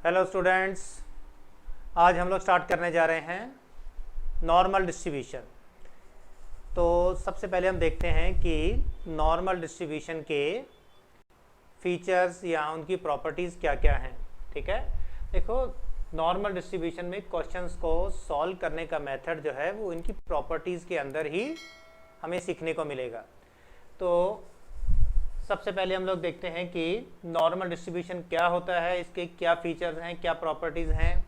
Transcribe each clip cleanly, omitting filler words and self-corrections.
Hello students, आज हम लोग स्टार्ट करने जा रहे हैं नॉर्मल डिस्ट्रीब्यूशन। तो सबसे पहले हम देखते हैं कि नॉर्मल डिस्ट्रीब्यूशन के फीचर्स या उनकी प्रॉपर्टीज़ क्या क्या हैं। ठीक है, देखो नॉर्मल डिस्ट्रीब्यूशन में क्वेश्चंस को सॉल्व करने का मेथड जो है वो इनकी प्रॉपर्टीज़ के अंदर ही हमें सीखने को मिलेगा। तो सबसे पहले हम लोग देखते हैं कि नॉर्मल डिस्ट्रीब्यूशन क्या होता है, इसके क्या फीचर्स हैं, क्या प्रॉपर्टीज़ हैं,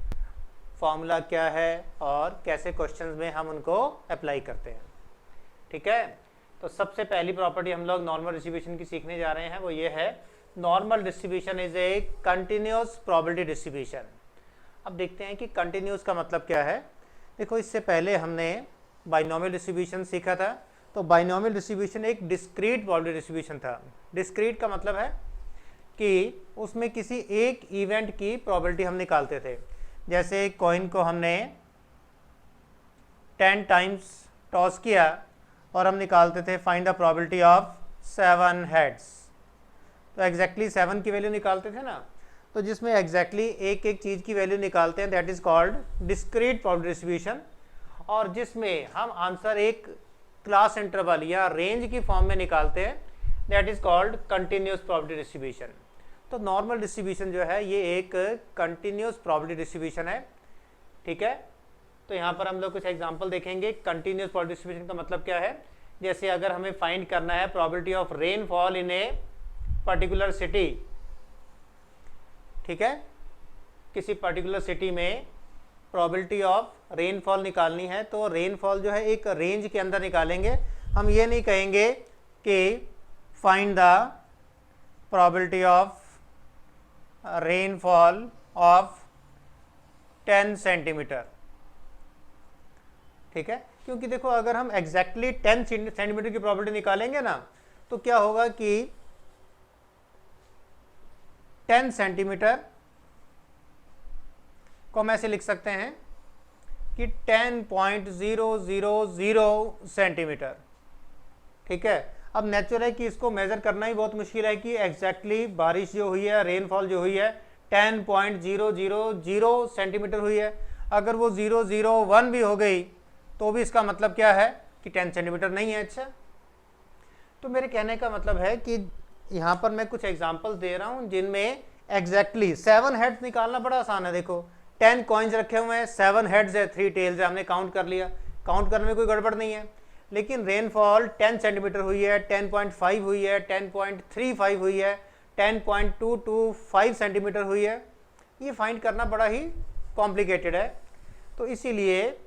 फॉर्मूला क्या है और कैसे क्वेश्चंस में हम उनको अप्लाई करते हैं। ठीक है, तो सबसे पहली प्रॉपर्टी हम लोग नॉर्मल डिस्ट्रीब्यूशन की सीखने जा रहे हैं, वो ये है normal distribution is a continuous probability distribution. अब देखते हैं कि कंटिन्यूस का मतलब क्या है। देखो, इससे पहले हमने बाइनोमियल डिस्ट्रीब्यूशन सीखा था। तो बाइनोमियल डिस्ट्रीब्यूशन एक डिस्क्रीट प्रोबेबिलिटी डिस्ट्रीब्यूशन था। डिस्क्रीट का मतलब है कि उसमें किसी एक इवेंट की प्रोबेबिलिटी हम निकालते थे। जैसे कॉइन को हमने 10 टाइम्स टॉस किया और हम निकालते थे find the probability of 7 heads. तो एग्जैक्टली 7 की वैल्यू निकालते थे ना। तो जिसमें एग्जैक्टली एक एक चीज़ की वैल्यू निकालते हैं, that is called discrete probability distribution. और जिसमें हम आंसर एक क्लास इंटरवल या रेंज की फॉर्म में निकालते हैं, that is called continuous probability distribution. तो नॉर्मल डिस्ट्रीब्यूशन जो है ये एक कंटिन्यूस प्रोबेबिलिटी डिस्ट्रीब्यूशन है। ठीक है, तो यहाँ पर हम लोग कुछ एग्जांपल देखेंगे। कंटिन्यूस प्रोबेबिलिटी डिस्ट्रीब्यूशन का मतलब क्या है। जैसे अगर हमें फाइंड करना है probability of rainfall in a particular city, ठीक है, किसी पर्टिकुलर सिटी में प्रोबेबिलिटी ऑफ रेनफॉल निकालनी है, तो रेनफॉल जो है एक रेंज के अंदर निकालेंगे। हम ये नहीं कहेंगे कि find the probability of rainfall of 10 centimetre. ठीक है, क्योंकि देखो अगर हम एग्जैक्टली 10 सेंटीमीटर की प्रोबेबिलिटी निकालेंगे ना, तो क्या होगा कि 10 सेंटीमीटर को हम ऐसे लिख सकते हैं कि 10.000 सेंटीमीटर। ठीक है, अब नेचुरल है कि इसको मेजर करना ही बहुत मुश्किल है कि एग्जैक्टली बारिश जो हुई है, रेनफॉल जो हुई है 10.000 सेंटीमीटर हुई है। अगर वो 001 भी हो गई तो भी इसका मतलब क्या है कि 10 सेंटीमीटर नहीं है। अच्छा, तो मेरे कहने का मतलब है कि यहाँ पर मैं कुछ एग्जांपल्स दे रहा हूँ जिनमें एग्जैक्टली 7 हेड्स निकालना बड़ा आसान है। देखो 10 कॉइन्स रखे हुए हैं, 7 हेड्स है, 3 टेल्स है, हमने काउंट कर लिया। काउंट करने में कोई गड़बड़ नहीं है। लेकिन रेनफॉल 10 सेंटीमीटर हुई है, 10.5 हुई है, 10.35 हुई है, 10.225 सेंटीमीटर हुई है, ये फाइंड करना बड़ा ही कॉम्प्लिकेटेड है। तो इसीलिए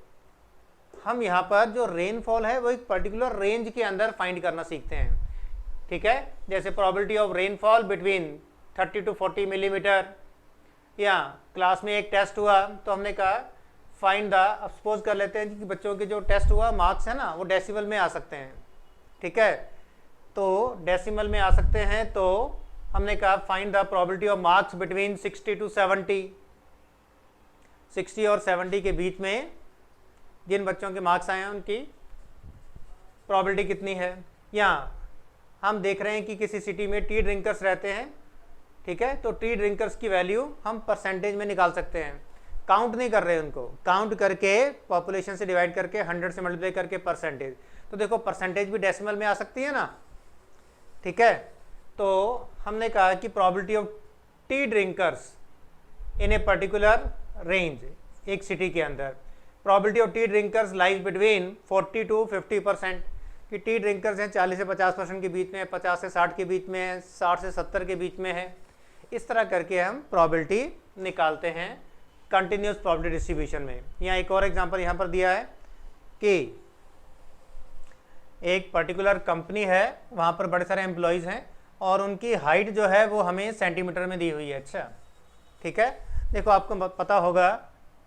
हम यहाँ पर जो रेनफॉल है वो एक पर्टिकुलर रेंज के अंदर फाइंड करना सीखते हैं। ठीक है, जैसे probability of rainfall between 30 to 40 millimetre. या क्लास में एक टेस्ट हुआ तो हमने कहा फाइंड द, अब सपोज कर लेते हैं कि बच्चों के जो टेस्ट हुआ मार्क्स है ना वो डेसिमल में आ सकते हैं। ठीक है, तो डेसिमल में आ सकते हैं, तो हमने कहा find the probability of marks between 60 to 70। 60 और 70 के बीच में जिन बच्चों के मार्क्स आए हैं उनकी प्रोबेबिलिटी कितनी है। या हम देख रहे हैं कि किसी सिटी में टी ड्रिंकर्स रहते हैं। ठीक है, तो टी ड्रिंकर्स की वैल्यू हम परसेंटेज में निकाल सकते हैं। काउंट नहीं कर रहे उनको, काउंट करके पॉपुलेशन से डिवाइड करके 100 से मल्टीप्लाई करके परसेंटेज। तो देखो परसेंटेज भी डेसिमल में आ सकती है ना। ठीक है, तो हमने कहा कि probability of T drinkers in A particular range, एक सिटी के अंदर, probability of T drinkers lies between 40 to 50%। कि टी ड्रिंकर्स हैं 40 से 50% के बीच में, 50 से 60 के बीच में, 60 से 70 के बीच में है। इस तरह करके हम प्रोबेबिलिटी निकालते हैं कंटिन्यूस प्रोबेबिलिटी डिस्ट्रीब्यूशन में। यहाँ एक और एग्जांपल यहाँ पर दिया है कि एक पर्टिकुलर कंपनी है, वहाँ पर बड़े सारे एम्प्लॉयज़ हैं और उनकी हाइट जो है वो हमें सेंटीमीटर में दी हुई है। अच्छा, ठीक है, देखो आपको पता होगा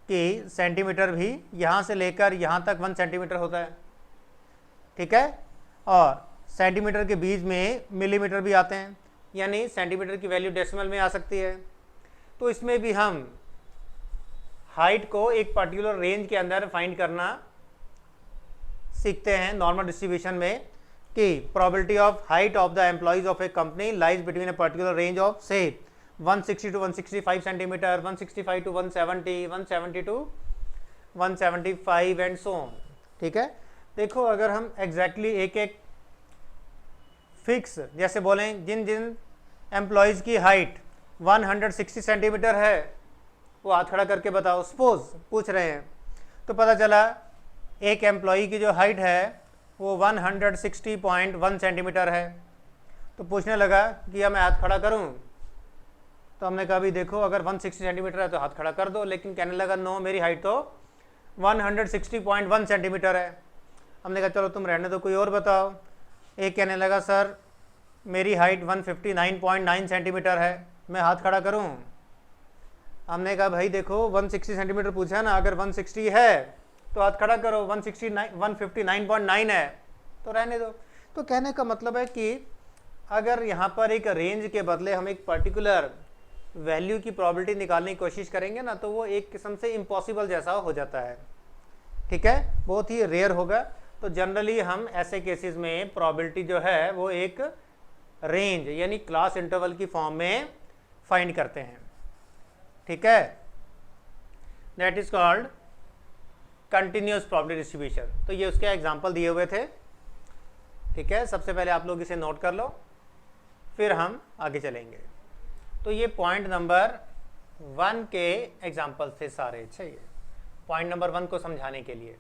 कि सेंटीमीटर भी यहाँ से लेकर यहाँ तक 1 सेंटीमीटर होता है। ठीक है, और सेंटीमीटर के बीच में मिलीमीटर भी आते हैं, यानी सेंटीमीटर की वैल्यू डेसिमल में आ सकती है। तो इसमें भी हम हाइट को एक पर्टिकुलर रेंज के अंदर फाइंड करना सीखते हैं नॉर्मल डिस्ट्रीब्यूशन में कि probability of height of the employees of a company lies between a particular range of say 160 to 165 centimetre, 165 to 170, 170 to 175 and so on. ठीक है, देखो अगर हम एग्जैक्टली एक एक फिक्स जैसे बोलें, जिन जिन एम्प्लॉयज़ की हाइट 160 सेंटीमीटर है वो हाथ खड़ा करके बताओ, सपोज पूछ रहे हैं, तो पता चला एक एम्प्लॉई की जो हाइट है वो 160.1 सेंटीमीटर है। तो पूछने लगा कि या मैं हाथ खड़ा करूं, तो हमने कहा भी देखो अगर 160 सेंटीमीटर है तो हाथ खड़ा कर दो, लेकिन कहने लगा नो मेरी हाइट तो 160.1 सेंटीमीटर है। हमने कहा चलो तुम रहने दो, कोई और बताओ। एक कहने लगा सर मेरी हाइट 159.9 सेंटीमीटर है, मैं हाथ खड़ा करूं। हमने कहा भाई देखो 160 सेंटीमीटर पूछा ना, अगर 160 है तो हाथ खड़ा करो, 159.9 है तो रहने दो। तो कहने का मतलब है कि अगर यहाँ पर एक रेंज के बदले हम एक पर्टिकुलर वैल्यू की प्रोबेबिलिटी निकालने की कोशिश करेंगे ना, तो वो एक किस्म से इम्पॉसिबल जैसा हो जाता है। ठीक है, बहुत ही रेयर होगा। तो जनरली हम ऐसे केसेस में प्रोबेबिलिटी जो है वो एक रेंज यानी क्लास इंटरवल की फॉर्म में फाइंड करते हैं। ठीक है, that is called continuous probability distribution. तो ये उसके एग्जांपल दिए हुए थे। ठीक है, सबसे पहले आप लोग इसे नोट कर लो, फिर हम आगे चलेंगे। तो ये पॉइंट नंबर 1 के एग्जांपल थे सारे। चाहिए पॉइंट नंबर 1 को समझाने के लिए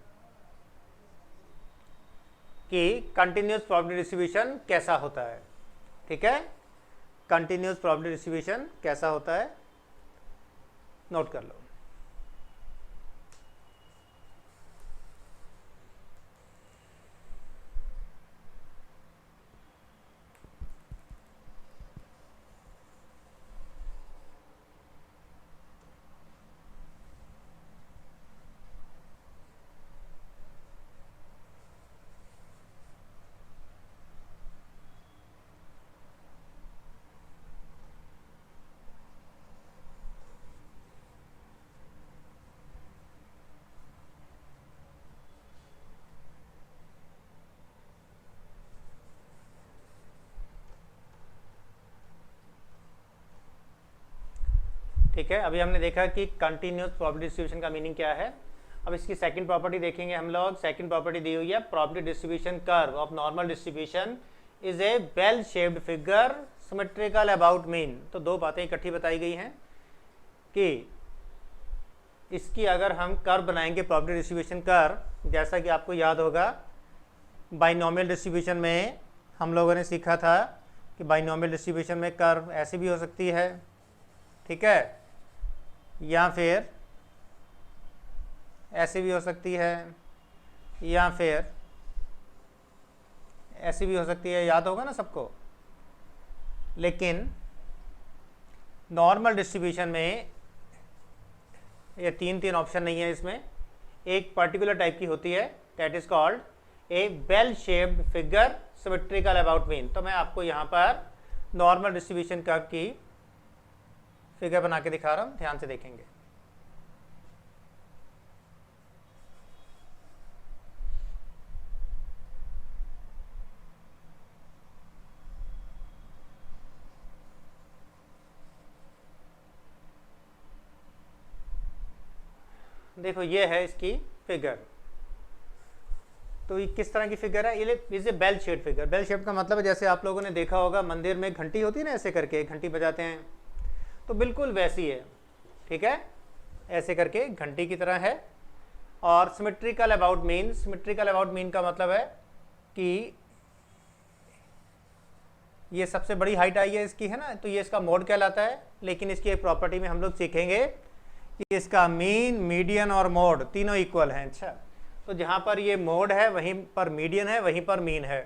कि कंटिन्यूअस प्रोबेबिलिटी डिस्ट्रीब्यूशन कैसा होता है। ठीक है, कंटिन्यूअस प्रोबेबिलिटी डिस्ट्रीब्यूशन कैसा होता है नोट कर लो। ठीक है, अभी हमने देखा कि कंटिन्यूअस प्रोबेबिलिटी डिस्ट्रीब्यूशन का मीनिंग क्या है। अब इसकी सेकंड प्रॉपर्टी देखेंगे हम लोग। सेकंड प्रॉपर्टी दी हुई है, probability distribution curve of normal distribution is a bell shaped figure symmetrical about mean. तो दो बातें इकट्ठी बताई गई हैं कि इसकी अगर हम कर्व बनाएंगे प्रोबेबिलिटी डिस्ट्रीब्यूशन कर्व, जैसा कि आपको याद होगा बाइनोमियल डिस्ट्रीब्यूशन में हम लोगों ने सीखा था कि बाइनोमियल डिस्ट्रीब्यूशन में कर्व ऐसी भी हो सकती है, ठीक है, या फिर ऐसी भी हो सकती है, या फिर ऐसी भी हो सकती है, याद होगा ना सबको। लेकिन नॉर्मल डिस्ट्रीब्यूशन में ये तीन ऑप्शन नहीं है, इसमें एक पर्टिकुलर टाइप की होती है, that is called a bell shaped figure symmetrical about mean. तो मैं आपको यहाँ पर नॉर्मल डिस्ट्रीब्यूशन कर्व की फिगर बना के दिखा रहा हूँ, ध्यान से देखेंगे। देखो ये है इसकी फिगर। तो ये किस तरह की फिगर है, ये is a bell shape figure. Bell shape का मतलब है जैसे आप लोगों ने देखा होगा मंदिर में घंटी होती है ना, ऐसे करके घंटी बजाते हैं, तो बिल्कुल वैसी है। ठीक है, ऐसे करके घंटी की तरह है। और symmetrical about mean, symmetrical about mean का मतलब है कि ये सबसे बड़ी हाइट आई है इसकी, है ना, तो ये इसका मोड कहलाता है। लेकिन इसकी एक प्रॉपर्टी में हम लोग सीखेंगे कि इसका मीन, मीडियन और मोड तीनों इक्वल हैं। अच्छा, तो जहाँ पर ये मोड है वहीं पर मीडियन है, वहीं पर मीन है,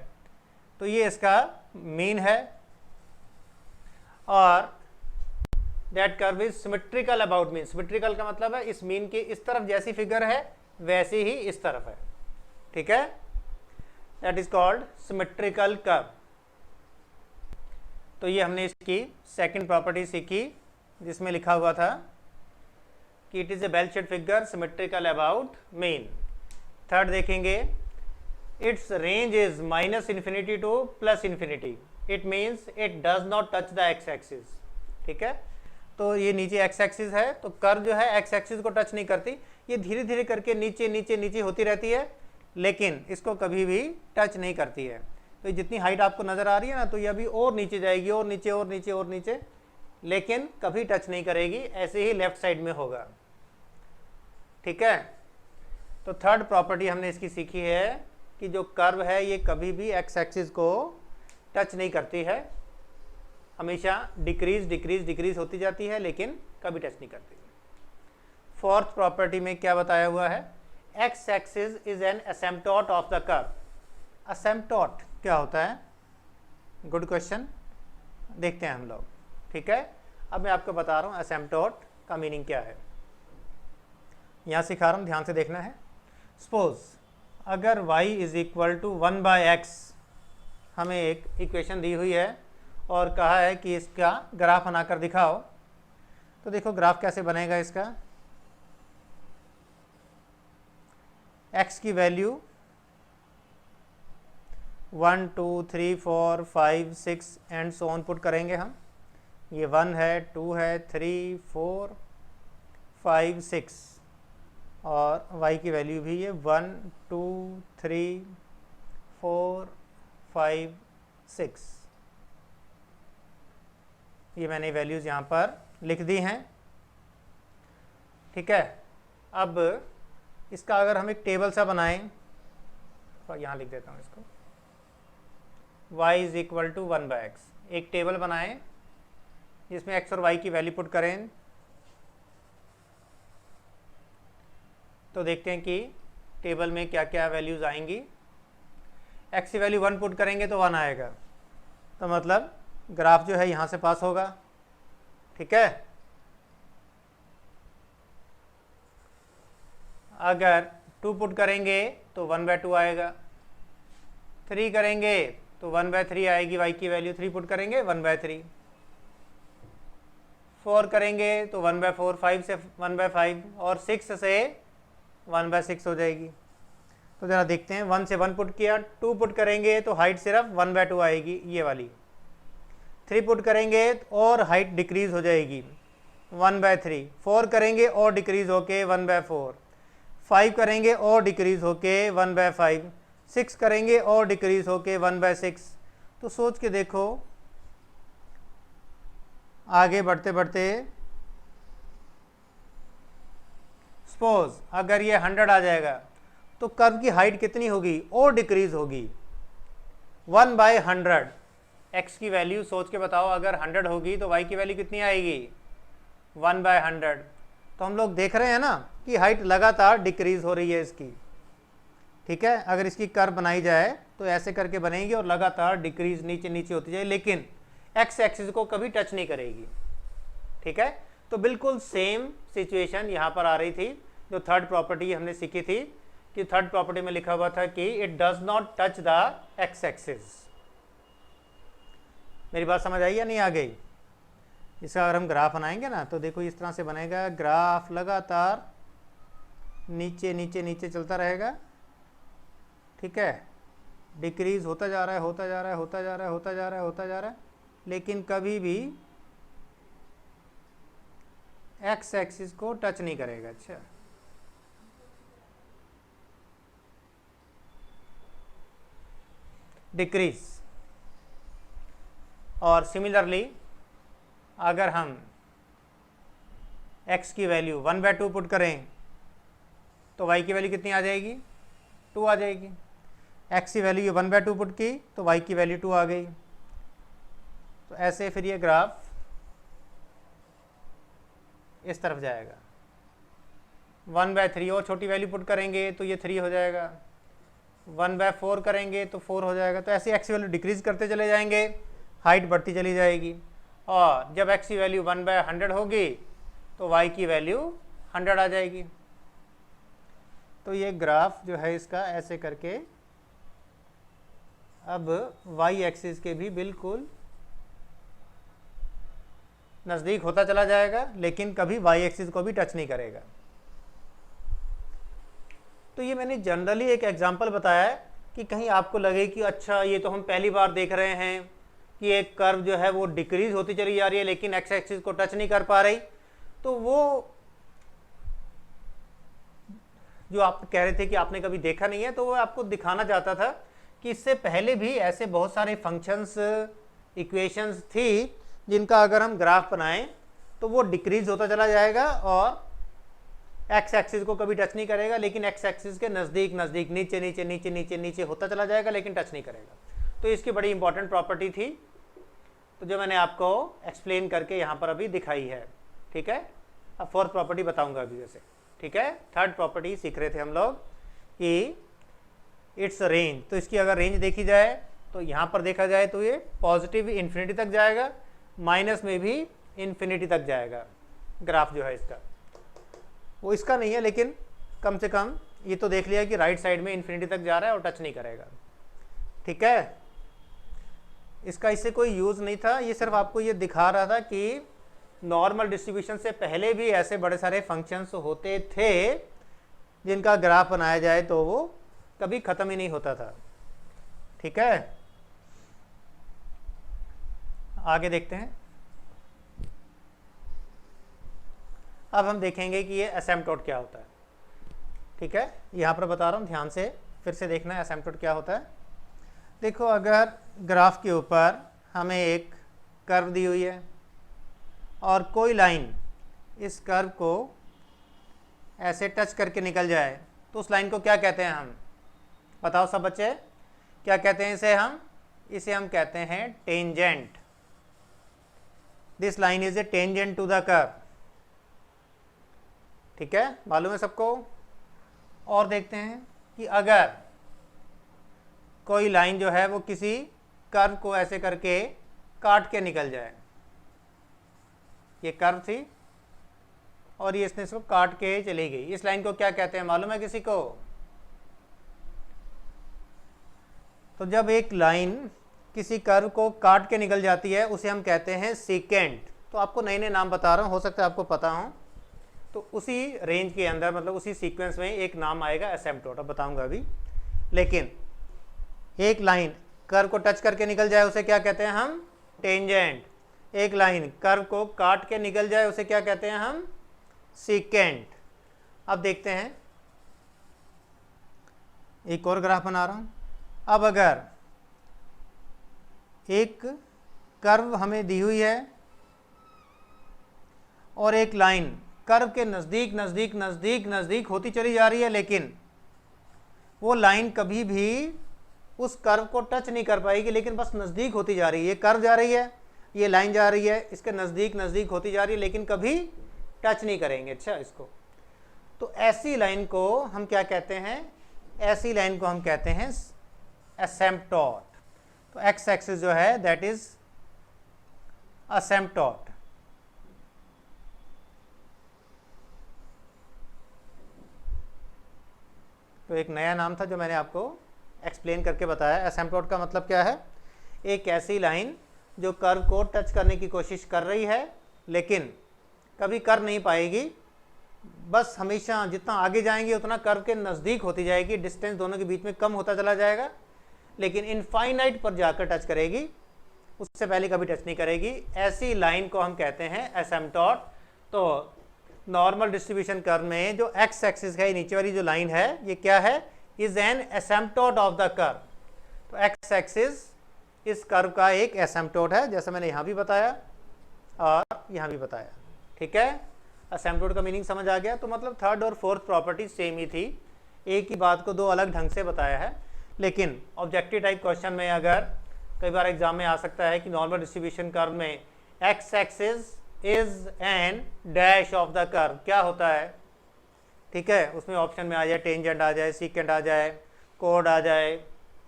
तो ये इसका मीन है। और that curve is symmetrical about mean. Symmetrical का मतलब है इस मीन की इस तरफ जैसी फिगर है वैसी ही इस तरफ है। ठीक है, that is called symmetrical curve. तो ये हमने इसकी सेकंड प्रॉपर्टी सीखी जिसमें लिखा हुआ था कि it is a bell shaped figure symmetrical about mean. Third देखेंगे, its range is -∞ to +∞। It means it does not touch the X axis. ठीक है, तो ये नीचे एक्स एक्सिस है, तो कर्व जो है एक्स एक्सिस को टच नहीं करती, ये धीरे धीरे करके नीचे नीचे नीचे होती रहती है, लेकिन इसको कभी भी टच नहीं करती है। तो ये जितनी हाइट आपको नज़र आ रही है ना, तो ये अभी और नीचे जाएगी, और नीचे और नीचे और नीचे, लेकिन कभी टच नहीं करेगी। ऐसे ही लेफ्ट साइड में होगा। ठीक है, तो थर्ड प्रॉपर्टी हमने इसकी सीखी है कि जो कर्व है ये कभी भी एक्स एक्सिस को टच नहीं करती है, हमेशा डिक्रीज डिक्रीज डिक्रीज होती जाती है, लेकिन कभी टच नहीं करती। फोर्थ प्रॉपर्टी में क्या बताया हुआ है, X axis is an asymptote of the curve. Asymptote क्या होता है? गुड क्वेश्चन, देखते हैं हम लोग। ठीक है, अब मैं आपको बता रहा हूँ एसिम्पटोट का मीनिंग क्या है। यहाँ सिखा रहा हूँ, ध्यान से देखना है। सपोज अगर y is equal to 1/x, हमें एक इक्वेशन दी हुई है और कहा है कि इसका ग्राफ बनाकर दिखाओ। तो देखो ग्राफ कैसे बनेगा इसका। x की value 1 2 3 4 5 6 and so on put करेंगे हम। ये 1 है, 2 है, 3 4 5 6, और y की वैल्यू भी ये 1 2 3 4 5 6, ये मैंने वैल्यूज़ यहाँ पर लिख दी हैं। ठीक है, अब इसका अगर हम एक टेबल सा बनाएं, तो यहाँ लिख देता हूँ इसको, y is equal to 1/x। एक टेबल बनाएं जिसमें x और y की वैल्यू पुट करें, तो देखते हैं कि टेबल में क्या क्या वैल्यूज़ आएंगी। x की वैल्यू 1 पुट करेंगे तो 1 आएगा, तो मतलब ग्राफ जो है यहाँ से पास होगा। ठीक है, अगर 2 पुट करेंगे तो 1/2 आएगा, 3 करेंगे तो 1/3 आएगी, y की वैल्यू 3 पुट करेंगे 1/3, 4 करेंगे तो 1/4, 5 से 1/5, और 6 से 1/6 हो जाएगी। तो ज़रा देखते हैं, 1 से 1 पुट किया, 2 पुट करेंगे तो हाइट सिर्फ 1/2 आएगी, ये वाली। 3 पुट करेंगे और हाइट डिक्रीज हो जाएगी 1/3, 4 करेंगे और डिक्रीज होके 1/4, 5 करेंगे और डिक्रीज होके 1/5, 6 करेंगे और डिक्रीज होके 1/6। तो सोच के देखो, आगे बढ़ते बढ़ते सपोज अगर ये 100 आ जाएगा तो कर्व की हाइट कितनी होगी? और डिक्रीज होगी 1/100। x की वैल्यू सोच के बताओ, अगर 100 होगी तो y की वैल्यू कितनी आएगी? 1/100। तो हम लोग देख रहे हैं ना कि हाइट लगातार डिक्रीज हो रही है इसकी। ठीक है, अगर इसकी कर्व बनाई जाए तो ऐसे करके बनेगी और लगातार डिक्रीज नीचे नीचे होती जाए, लेकिन x एक्सिस को कभी टच नहीं करेगी। ठीक है, तो बिल्कुल सेम सिचुएशन यहाँ पर आ रही थी जो थर्ड प्रॉपर्टी हमने सीखी थी, कि थर्ड प्रॉपर्टी में लिखा हुआ था कि it does not touch the x axis. मेरी बात समझ आई या नहीं आ गई? इसका अगर हम ग्राफ बनाएंगे ना, तो देखो इस तरह से बनेगा ग्राफ, लगातार नीचे नीचे नीचे चलता रहेगा। ठीक है, डिक्रीज होता जा रहा है, होता जा रहा है, होता जा रहा है, होता जा रहा है, होता जा रहा है, लेकिन कभी भी एक्स एक्सिस को टच नहीं करेगा। अच्छा, डिक्रीज। और सिमिलरली अगर हम x की वैल्यू 1/2 पुट करें तो y की वैल्यू कितनी आ जाएगी? 2 आ जाएगी। x की वैल्यू 1/2 पुट की तो y की वैल्यू 2 आ गई। तो ऐसे फिर ये ग्राफ इस तरफ जाएगा। 1/3 और छोटी वैल्यू पुट करेंगे तो ये 3 हो जाएगा। 1/4 करेंगे तो 4 हो जाएगा। तो ऐसे x की वैल्यू डिक्रीज करते चले जाएंगे, हाइट बढ़ती चली जाएगी, और जब x की वैल्यू 1/100 होगी तो y की वैल्यू 100 आ जाएगी। तो ये ग्राफ जो है इसका ऐसे करके अब y एक्सिस के भी बिल्कुल नज़दीक होता चला जाएगा, लेकिन कभी y एक्सिस को भी टच नहीं करेगा। तो ये मैंने जनरली एक एग्जांपल बताया है कि कहीं आपको लगे कि अच्छा ये तो हम पहली बार देख रहे हैं, कि एक कर्व जो है वो डिक्रीज होती चली जा रही है लेकिन एक्स एक्सिस को टच नहीं कर पा रही, तो वो जो आप कह रहे थे कि आपने कभी देखा नहीं है, तो वो आपको दिखाना चाहता था कि इससे पहले भी ऐसे बहुत सारे फंक्शंस, इक्वेशंस थी जिनका अगर हम ग्राफ बनाएं तो वो डिक्रीज होता चला जाएगा और एक्स एक्सिस को कभी टच नहीं करेगा, लेकिन एक्स एक्सिस के नज़दीक नज़दीक, नीचे नीचे नीचे नीचे नीचे होता चला जाएगा लेकिन टच नहीं करेगा। तो इसकी बड़ी इंपॉर्टेंट प्रॉपर्टी थी, तो जो मैंने आपको एक्सप्लेन करके यहाँ पर अभी दिखाई है। ठीक है, अब फोर्थ प्रॉपर्टी बताऊंगा अभी जैसे। ठीक है, थर्ड प्रॉपर्टी सीख रहे थे हम लोग कि इट्स रेंज। तो इसकी अगर रेंज देखी जाए तो यहाँ पर देखा जाए तो ये पॉजिटिव इन्फिनिटी तक जाएगा, माइनस में भी इन्फिनिटी तक जाएगा। ग्राफ जो है इसका, वो इसका नहीं है, लेकिन कम से कम ये तो देख लिया कि राइट साइड में इन्फिनिटी तक जा रहा है और टच नहीं करेगा। ठीक है, इसका इससे कोई यूज़ नहीं था, ये सिर्फ आपको ये दिखा रहा था कि नॉर्मल डिस्ट्रीब्यूशन से पहले भी ऐसे बड़े सारे फंक्शंस होते थे जिनका ग्राफ बनाया जाए तो वो कभी ख़त्म ही नहीं होता था। ठीक है, आगे देखते हैं। अब हम देखेंगे कि ये एसिम्पटोट क्या होता है। ठीक है, यहाँ पर बता रहा हूँ, ध्यान से फिर से देखना है एसिम्पटोट क्या होता है। देखो, अगर ग्राफ के ऊपर हमें एक कर्व दी हुई है और कोई लाइन इस कर्व को ऐसे टच करके निकल जाए तो उस लाइन को क्या कहते हैं हम? बताओ सब बच्चे, क्या कहते हैं इसे? इसे हम कहते हैं tangent. This line is a tangent to the curve. ठीक है, मालूम है सबको? और देखते हैं कि अगर कोई लाइन जो है वो किसी कर्व को ऐसे करके काट के निकल जाए, ये कर्व थी और ये इसने इसको काट के चली गई, इस लाइन को क्या कहते हैं मालूम है किसी को? तो जब एक लाइन किसी कर्व को काट के निकल जाती है उसे हम कहते हैं सीकेंट। तो आपको नए नए नाम बता रहा हूँ, हो सकता है आपको पता हो। तो उसी रेंज के अंदर, मतलब उसी सीक्वेंस में एक नाम आएगा एसिम्पटोट, अब बताऊंगा अभी। लेकिन एक लाइन कर्व को टच करके निकल जाए उसे क्या कहते हैं हम? टेंजेंट। एक लाइन कर्व को काट के निकल जाए उसे क्या कहते हैं हम? सीकेंट। अब देखते हैं, एक और ग्राफ बना रहा हूँ। अब अगर एक कर्व हमें दी हुई है और एक लाइन कर्व के नज़दीक नज़दीक नज़दीक नज़दीक होती चली जा रही है, लेकिन वो लाइन कभी भी उस कर्व को टच नहीं कर पाएगी, लेकिन बस नज़दीक होती जा रही है। ये कर्व जा रही है, ये लाइन जा रही है, इसके नज़दीक नज़दीक होती जा रही है, लेकिन कभी टच नहीं करेंगे। अच्छा, इसको तो ऐसी लाइन को हम क्या कहते हैं? ऐसी लाइन को हम कहते हैं एसिम्पटोट। तो एक्स एक्सिस जो है दैट इज एसिम्पटोट। तो एक नया नाम था जो मैंने आपको एक्सप्लेन करके बताया। एसिम्पटोट का मतलब क्या है? एक ऐसी लाइन जो कर्व को टच करने की कोशिश कर रही है लेकिन कभी कर नहीं पाएगी, बस हमेशा जितना आगे जाएंगे उतना कर्व के नज़दीक होती जाएगी, डिस्टेंस दोनों के बीच में कम होता चला जाएगा, लेकिन इनफाइनाइट पर जाकर टच करेगी, उससे पहले कभी टच नहीं करेगी। ऐसी लाइन को हम कहते हैं एसिम्पटोट। तो नॉर्मल डिस्ट्रीब्यूशन कर्व में जो एक्स एक्सिस है, नीचे वाली जो लाइन है, ये क्या है? Is an asymptote of the curve. तो एक्स एक्सिस इस कर्व का एक एसिम्पटोट है, जैसा मैंने यहाँ भी बताया और यहाँ भी बताया। ठीक है, एसिम्पटोट का मीनिंग समझ आ गया? तो मतलब थर्ड और फोर्थ प्रॉपर्टी सेम ही थी, एक ही बात को दो अलग ढंग से बताया है। लेकिन ऑब्जेक्टिव टाइप क्वेश्चन में अगर कई बार एग्जाम में आ सकता है कि नॉर्मल डिस्ट्रीब्यूशन कर्व में x axis is N dash of the curve, क्या होता है? ठीक है, उसमें ऑप्शन में आ जाए टेंजेंट आ जाए, सीकेंट आ जाए, कोड आ जाए,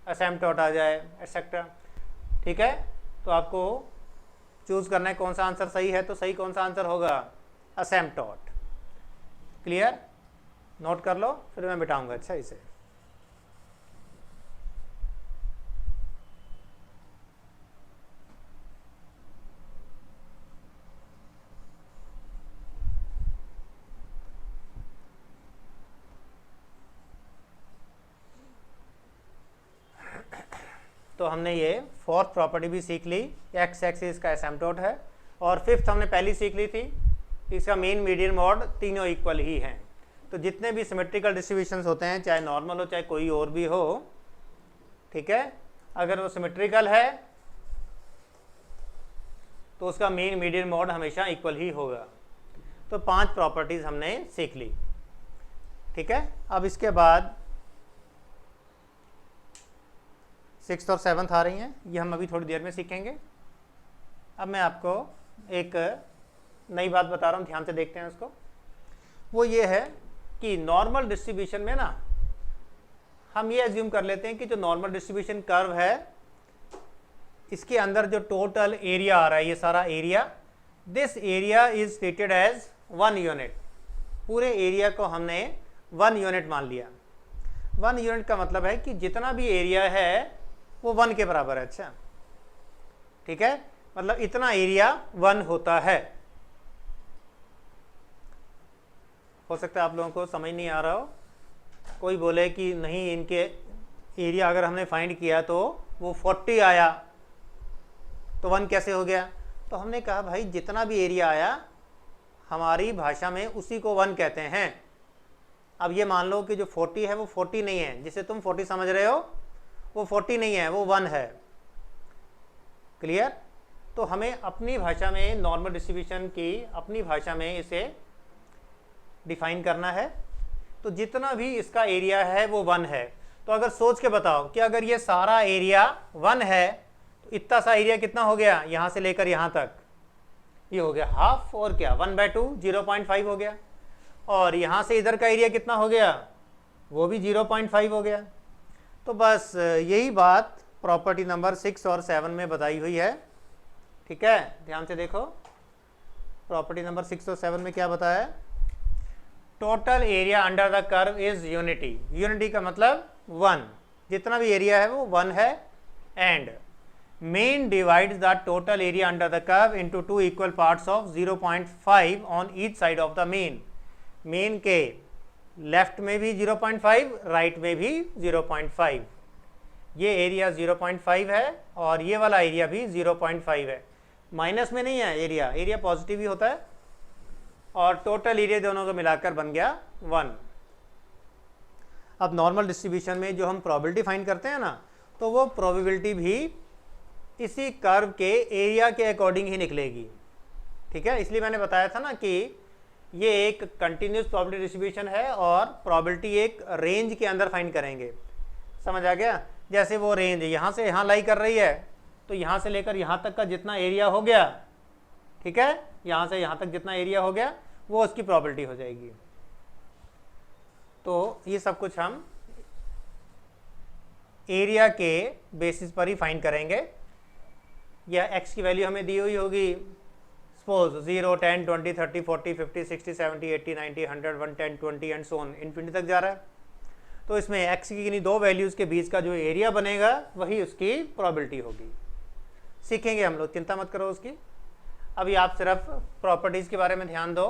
एसिम्पटोट आ जाए, एटसेट्रा। ठीक है, तो आपको चूज करना है कौन सा आंसर सही है। तो सही कौन सा आंसर होगा? एसिम्पटोट। क्लियर? नोट कर लो, फिर मैं बिठाऊंगा। अच्छा, इसे तो हमने ये फोर्थ प्रॉपर्टी भी सीख ली, एक्स एक्सिस का एसिम्पटोट है। और फिफ्थ हमने पहली सीख ली थी, इसका मीन मीडियन मॉड तीनों इक्वल ही हैं। तो जितने भी सिमेट्रिकल डिस्ट्रीब्यूशंस होते हैं, चाहे नॉर्मल हो चाहे कोई और भी हो, ठीक है, अगर वो सिमेट्रिकल है तो उसका मीन मीडियन मॉड हमेशा इक्वल ही होगा। तो 5 प्रॉपर्टीज हमने सीख ली, ठीक है। अब इसके बाद 6th और 7th आ रही हैं, ये हम अभी थोड़ी देर में सीखेंगे। अब मैं आपको एक नई बात बता रहा हूँ, ध्यान से देखते हैं उसको। वो ये है कि नॉर्मल डिस्ट्रीब्यूशन में ना हम ये एज्यूम कर लेते हैं कि जो नॉर्मल डिस्ट्रीब्यूशन कर्व है, इसके अंदर जो टोटल एरिया आ रहा है, ये सारा area, this area is treated as 1 unit. पूरे एरिया को हमने 1 यूनिट मान लिया। 1 यूनिट का मतलब है कि जितना भी एरिया है वो 1 के बराबर है। अच्छा, ठीक है, मतलब इतना एरिया 1 होता है। हो सकता है आप लोगों को समझ नहीं आ रहा हो, कोई बोले कि नहीं, इनके एरिया अगर हमने फाइंड किया तो वो 40 आया तो 1 कैसे हो गया। तो हमने कहा भाई जितना भी एरिया आया हमारी भाषा में उसी को 1 कहते हैं। अब ये मान लो कि जो 40 है वो 40 नहीं है, जिसे तुम 40 समझ रहे हो वो 40 नहीं है, वो 1 है। क्लियर। तो हमें अपनी भाषा में नॉर्मल डिस्ट्रीब्यूशन की अपनी भाषा में इसे डिफाइन करना है। तो जितना भी इसका एरिया है वो 1 है। तो अगर सोच के बताओ कि अगर ये सारा एरिया 1 है तो इतना सा एरिया कितना हो गया, यहाँ से लेकर यहाँ तक ये हो गया हाफ, और क्या 1/2 0.5 हो गया। और यहाँ से इधर का एरिया कितना हो गया, वो भी 0.5 हो गया। तो बस यही बात प्रॉपर्टी नंबर 6 और 7 में बताई हुई है, ठीक है। ध्यान से देखो, प्रॉपर्टी नंबर 6 और 7 में क्या बताया है, total area under the curve is unity. Unity का मतलब 1, जितना भी एरिया है वो 1 है। And mean divides the total area under the curve into 2 equal parts of 0.5 on each side of the mean. Mean के लेफ्ट में भी 0.5, राइट में भी 0.5। ये एरिया 0.5 है और ये वाला एरिया भी 0.5 है। माइनस में नहीं है एरिया, एरिया पॉजिटिव ही होता है। और टोटल एरिया दोनों को मिलाकर बन गया 1। अब नॉर्मल डिस्ट्रीब्यूशन में जो हम प्रोबेबिलिटी फाइंड करते हैं ना, तो वो प्रोबेबिलिटी भी इसी कर्व के एरिया के अकॉर्डिंग ही निकलेगी, ठीक है। इसलिए मैंने बताया था ना कि ये एक कंटिन्यूस प्रोबेबिलिटी डिस्ट्रीब्यूशन है और प्रोबेबिलिटी एक रेंज के अंदर फाइंड करेंगे। समझ आ गया। जैसे वो रेंज यहाँ से यहाँ लाई कर रही है, तो यहाँ से लेकर यहाँ तक का जितना एरिया हो गया, ठीक है, यहाँ से यहाँ तक जितना एरिया हो गया वो उसकी प्रोबेबिलिटी हो जाएगी। तो ये सब कुछ हम एरिया के बेसिस पर ही फाइंड करेंगे। या x की वैल्यू हमें दी हुई होगी, suppose 0, 10, 20, 30, 40, 50, 60, 70, 80, 90, 100, 110, 20 and so on infinity तक जा रहा है। तो इसमें x की किन्हीं दो वैल्यूज़ के बीच का जो एरिया बनेगा वही उसकी प्रोबेबिलिटी होगी। सीखेंगे हम लोग, चिंता मत करो उसकी। अभी आप सिर्फ प्रॉपर्टीज़ के बारे में ध्यान दो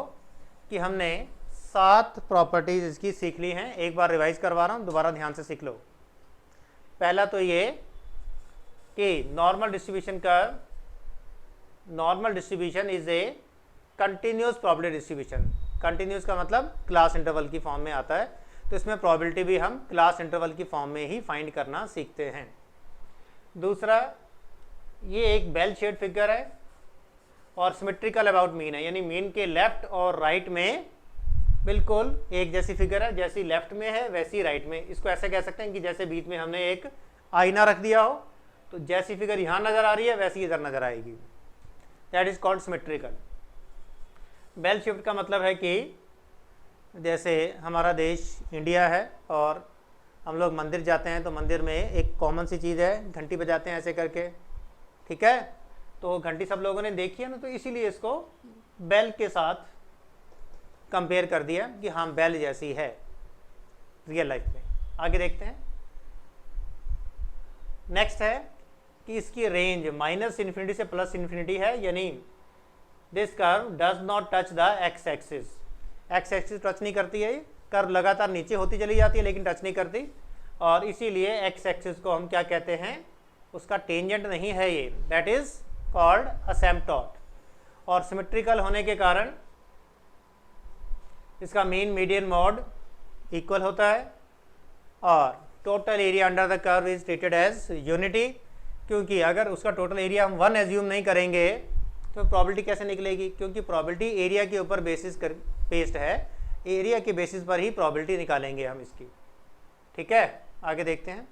कि हमने 7 प्रॉपर्टीज़ इसकी सीख ली हैं। एक बार रिवाइज करवा रहा हूँ, दोबारा ध्यान से सीख लो। पहला तो ये कि normal distribution is a continuous probability distribution. Continuous का मतलब क्लास इंटरवल की फॉर्म में आता है, तो इसमें प्रोबेबिलिटी भी हम क्लास इंटरवल की फॉर्म में ही फाइंड करना सीखते हैं। दूसरा, ये एक बेल शेड फिगर है और सिमेट्रिकल अबाउट मीन है, यानी मीन के लेफ्ट और राइट में बिल्कुल एक जैसी फिगर है। जैसी लेफ्ट में है वैसी राइट में। इसको ऐसे कह सकते हैं कि जैसे बीच में हमने एक आईना रख दिया हो, तो जैसी फिगर यहाँ नज़र आ रही है वैसी इधर नज़र आएगी। That is called symmetrical. Bell shaped का मतलब है कि जैसे हमारा देश इंडिया है और हम लोग मंदिर जाते हैं, तो मंदिर में एक कॉमन सी चीज़ है, घंटी बजाते हैं ऐसे करके, ठीक है। तो घंटी सब लोगों ने देखी है ना, तो इसीलिए इसको बेल के साथ कंपेयर कर दिया कि हाँ बेल जैसी है रियल लाइफ में। आगे देखते हैं। नेक्स्ट है कि इसकी रेंज -इन्फिनिटी से +इन्फिनिटी है, यानी this curve does not touch the X axis. X axis touch नहीं करती है, कर्व लगातार नीचे होती चली जाती है लेकिन टच नहीं करती, और इसीलिए एक्स एक्सिस को हम क्या कहते हैं, उसका टेंजेंट नहीं है ये, दैट इज कॉल्ड असेम्पटॉट। और सिमेट्रिकल होने के कारण इसका मीन मीडियन मॉड इक्वल होता है और total area under the curve is treated as unity, क्योंकि अगर उसका टोटल एरिया हम 1 एज्यूम नहीं करेंगे तो प्रॉबिलिटी कैसे निकलेगी, क्योंकि प्रॉबिलिटी एरिया के ऊपर बेसिस कर बेस्ड है, एरिया के बेसिस पर ही प्रॉबिलिटी निकालेंगे हम इसकी। ठीक है, आगे देखते हैं।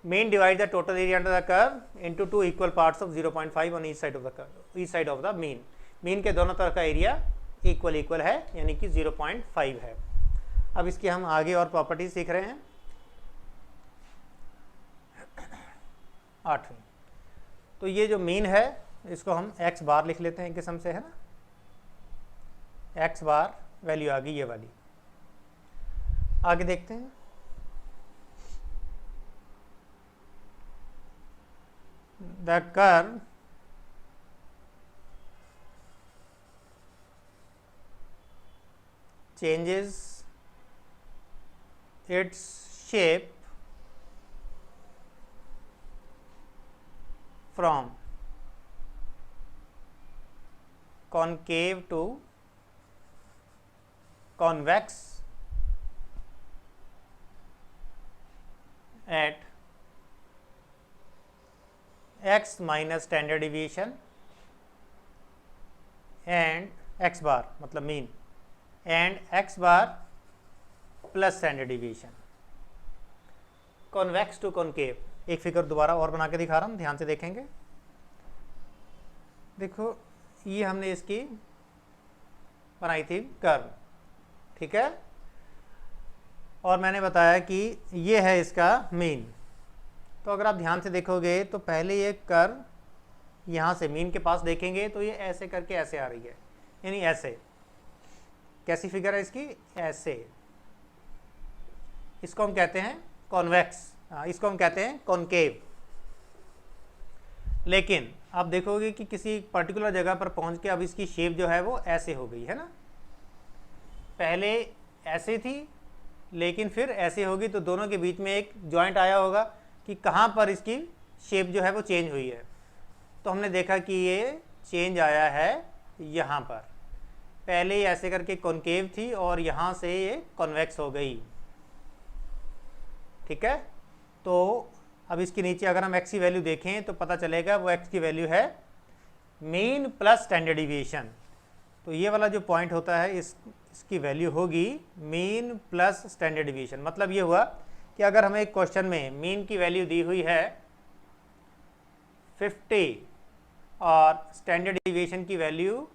Mean divide the total area under the curve into 2 equal parts of 0.5 on each side of the curve, each side of the mean. Mean के दोनों तरफ का एरिया इक्वल है, यानी कि 0.5 है। अब इसकी हम आगे और प्रॉपर्टी सीख रहे हैं। 8वीं, तो ये जो मीन है इसको हम x बार लिख लेते हैं किस्म से, है ना। x बार वैल्यू आ गई ये वाली। आगे देखते हैं। The curve changes its shape from concave to convex at x minus standard deviation and x bar मतलब mean and x bar plus standard division. Convex to concave. एक फिगर दोबारा और बना के दिखा रहा हूँ, ध्यान से देखेंगे। देखो ये हमने इसकी बनाई थी कर्व, ठीक है, और मैंने बताया कि ये है इसका मीन। तो अगर आप ध्यान से देखोगे तो पहले ये कर्व यहाँ से मीन के पास देखेंगे तो ये ऐसे करके ऐसे आ रही है, यानी ऐसे। कैसी फिगर है इसकी, ऐसे। इसको हम कहते हैं कॉन्वेक्स, इसको हम कहते हैं कॉनकेव। लेकिन आप देखोगे कि किसी पर्टिकुलर जगह पर पहुंच के अब इसकी शेप जो है वो ऐसे हो गई है ना। पहले ऐसे थी लेकिन फिर ऐसे होगी, तो दोनों के बीच में एक जॉइंट आया होगा कि कहाँ पर इसकी शेप जो है वो चेंज हुई है। तो हमने देखा कि ये चेंज आया है यहाँ पर। पहले ही ऐसे करके कॉनकेव थी और यहाँ से ये कॉन्वेक्स हो गई। ठीक है, तो अब इसके नीचे अगर हम x की वैल्यू देखें तो पता चलेगा वो x की वैल्यू है मीन प्लस स्टैंडर्ड डिविएशन। तो ये वाला जो पॉइंट होता है इसकी वैल्यू होगी मीन प्लस स्टैंडर्ड डिविएशन। मतलब ये हुआ कि अगर हमें एक क्वेश्चन में मीन की वैल्यू दी हुई है 50 और स्टैंडर्ड डिविएशन की वैल्यू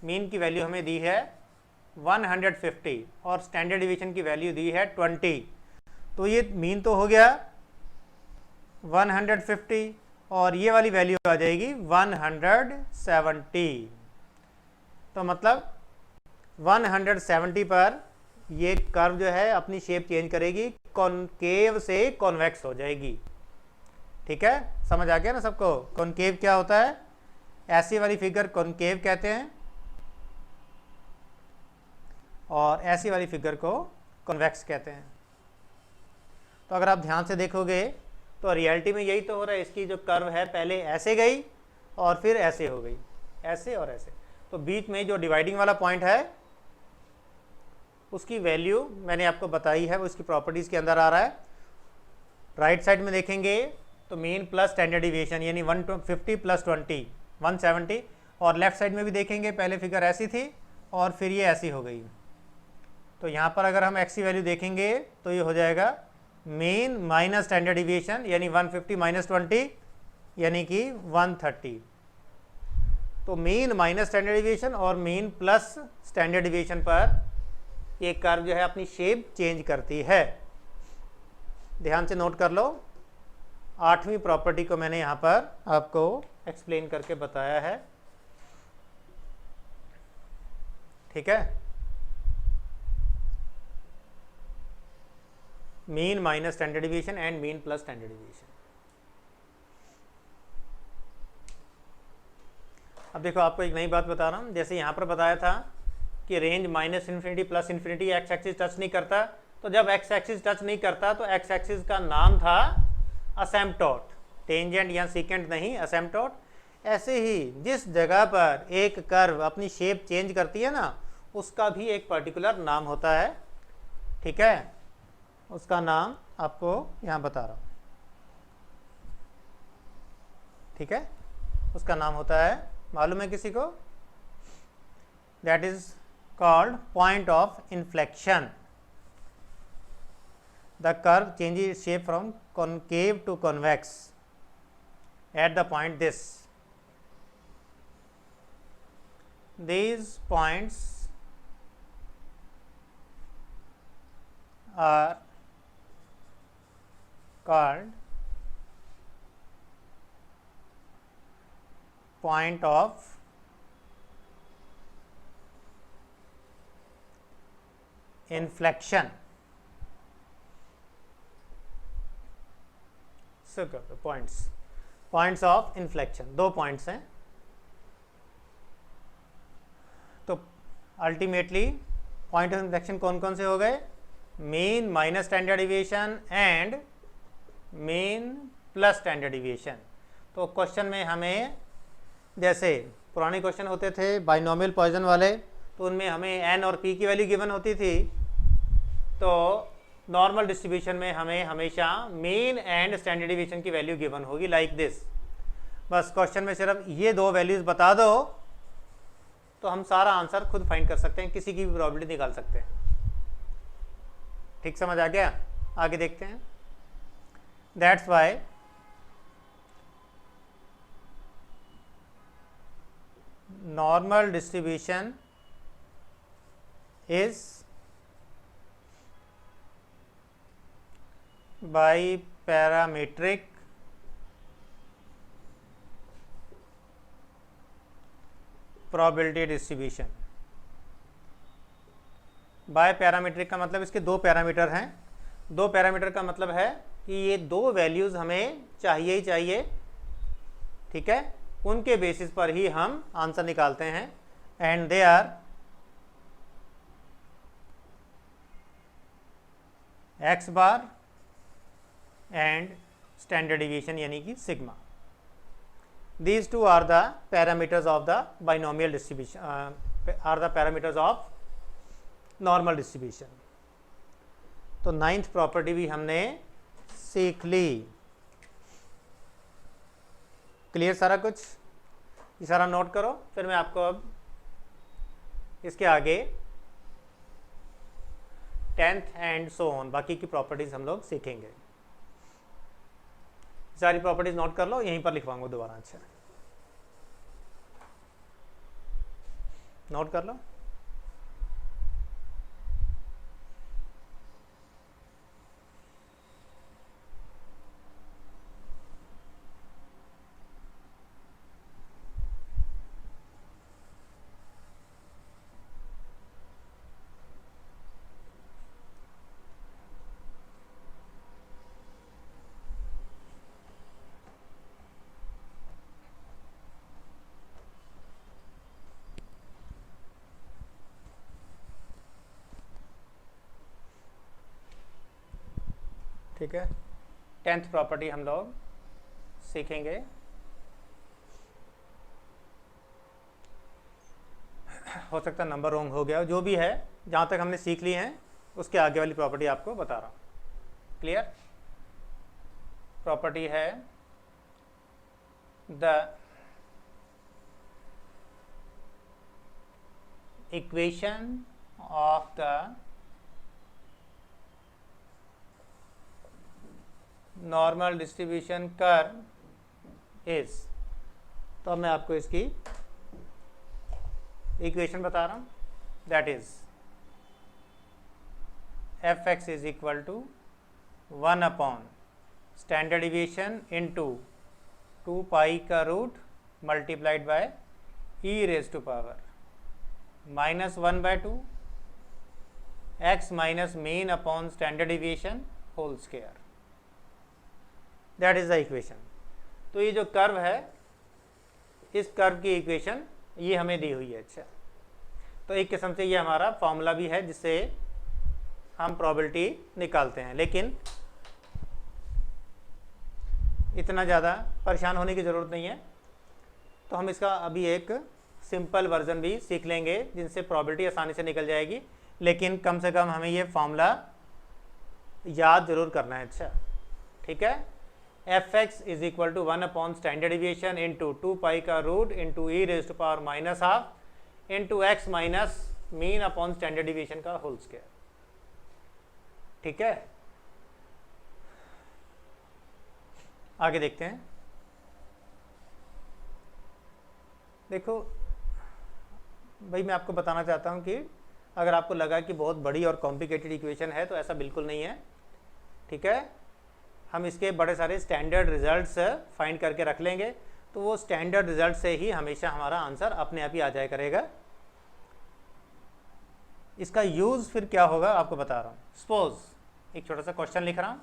मीन की वैल्यू हमें दी है 150 और स्टैंडर्ड डिवीजन की वैल्यू दी है 20, तो ये मीन तो हो गया 150 और ये वाली वैल्यू आ जाएगी 170। तो मतलब 170 पर ये कर्व जो है अपनी शेप चेंज करेगी, कॉनकेव से कॉन्वेक्स हो जाएगी। ठीक है, समझ आ गया ना सबको। कॉनकेव क्या होता है, ऐसी वाली फिगर कॉनकेव कहते हैं और ऐसी वाली फिगर को कॉन्वेक्स कहते हैं। तो अगर आप ध्यान से देखोगे तो रियलिटी में यही तो हो रहा है। इसकी जो कर्व है पहले ऐसे गई और फिर ऐसे हो गई, ऐसे और ऐसे। तो बीच में जो डिवाइडिंग वाला पॉइंट है उसकी वैल्यू मैंने आपको बताई है, वो इसकी प्रॉपर्टीज़ के अंदर आ रहा है। राइट साइड में देखेंगे तो मीन प्लस स्टैंडर्ड डिविएशन यानी 150 प्लस 20 170, और लेफ्ट साइड में भी देखेंगे पहले फिगर ऐसी थी और फिर ये ऐसी हो गई। तो यहाँ पर अगर हम x की वैल्यू देखेंगे तो ये हो जाएगा मीन माइनस स्टैंडर्ड डिविएशन यानी 150 माइनस 20 यानी कि 130। तो मीन माइनस स्टैंडर्ड डिविएशन और मीन प्लस स्टैंडर्ड डिविएशन पर ये कर्व जो है अपनी शेप चेंज करती है। ध्यान से नोट कर लो। 8वीं प्रॉपर्टी को मैंने यहाँ पर आपको एक्सप्लेन करके बताया है। ठीक है, mean minus standard deviation and mean plus standard deviation. अब देखो आपको एक नई बात बता रहा हूँ। जैसे यहाँ पर बताया था कि range minus infinity plus infinity x axis touch नहीं करता, तो जब एक्स एक्सिस टच नहीं करता तो एक्स एक्सिस का नाम था असेम्पटोट, टेंजेंट या सीकेंट नहीं, असेम्पटोट। ऐसे ही जिस जगह पर एक कर्व अपनी शेप चेंज करती है ना, उसका भी एक पर्टिकुलर नाम होता है, ठीक है। उसका नाम आपको यहाँ बता रहा हूँ, ठीक है। उसका नाम होता है, मालूम है किसी को? That is called point of inflection. The curve changes its shape from concave to convex at the point this. These points are called point of inflection. Points of inflection, 2 points हैं। तो अल्टीमेटली पॉइंट ऑफ इन्फ्लेक्शन कौन कौन से हो गए? Mean minus standard deviation and mean plus standard deviation. तो question में हमें, जैसे पुराने क्वेश्चन होते थे बाइनोमियल पॉइजन वाले, तो उनमें हमें एन और पी की वैल्यू गिवन होती थी। तो नॉर्मल डिस्ट्रीब्यूशन में हमें हमेशा मीन एंड स्टैंडर्ड डिविएशन की वैल्यू गिवन होगी लाइक दिस। बस क्वेश्चन में सिर्फ ये 2 वैल्यूज बता दो तो हम सारा आंसर खुद फाइंड कर सकते हैं, किसी की भी प्रोबेबिलिटी निकाल सकते हैं। ठीक समझ आ गया? आगे देखते हैं। That's why normal distribution is biparametric probability distribution. Biparametric का मतलब इसके 2 पैरामीटर हैं। 2 पैरामीटर का मतलब है कि ये 2 वैल्यूज़ हमें चाहिए ही चाहिए, ठीक है। उनके बेसिस पर ही हम आंसर निकालते हैं। And they are x bar and standard deviation यानी कि sigma. These 2 are the parameters of the binomial distribution, are the parameters of normal distribution. तो 9th प्रॉपर्टी भी हमने सीख ली। क्लियर सारा कुछ? ये सारा नोट करो, फिर मैं आपको अब इसके आगे 10th एंड सो ऑन बाकी की प्रॉपर्टीज हम लोग सीखेंगे। सारी प्रॉपर्टीज नोट कर लो, यहीं पर लिखवाऊंगा दोबारा। अच्छा, नोट कर लो। ठीक है, 10th प्रॉपर्टी हम लोग सीखेंगे। हो सकता है नंबर रॉन्ग हो गया, जो भी है, जहाँ तक हमने सीख ली हैं उसके आगे वाली प्रॉपर्टी आपको बता रहा हूँ। क्लियर? प्रॉपर्टी है the equation of the normal distribution curve is. तो मैं आपको इसकी इक्वेशन बता रहा हूँ। That is F x is equal to 1 upon standard deviation into 2 pi का root multiplied by E raise to power -1/2 x minus mean upon standard deviation whole square. That is the equation. तो ये जो curve है, इस curve की equation ये हमें दी हुई है। अच्छा, तो एक किस्म से ये हमारा फॉर्मूला भी है जिससे हम प्रोबेबिलिटी निकालते हैं। लेकिन इतना ज़्यादा परेशान होने की ज़रूरत नहीं है। तो हम इसका अभी एक सिंपल वर्जन भी सीख लेंगे जिनसे प्रॉबिलिटी आसानी से निकल जाएगी, लेकिन कम से कम हमें ये फॉर्मूला याद ज़रूर करना है। अच्छा ठीक है, F x is equal to 1 upon standard deviation into 2 pi का root into E raise to power minus half into x minus mean upon standard deviation का होल स्क्वायर। ठीक है, आगे देखते हैं। देखो भाई, मैं आपको बताना चाहता हूँ कि अगर आपको लगा कि बहुत बड़ी और कॉम्प्लिकेटेड इक्वेशन है तो ऐसा बिल्कुल नहीं है। ठीक है, हम इसके बड़े सारे स्टैंडर्ड रिजल्ट्स फाइंड करके रख लेंगे, तो वो स्टैंडर्ड रिजल्ट से ही हमेशा हमारा आंसर अपने आप ही आ जाया करेगा। इसका यूज़ फिर क्या होगा आपको बता रहा हूँ। सपोज एक छोटा सा क्वेश्चन लिख रहा हूँ।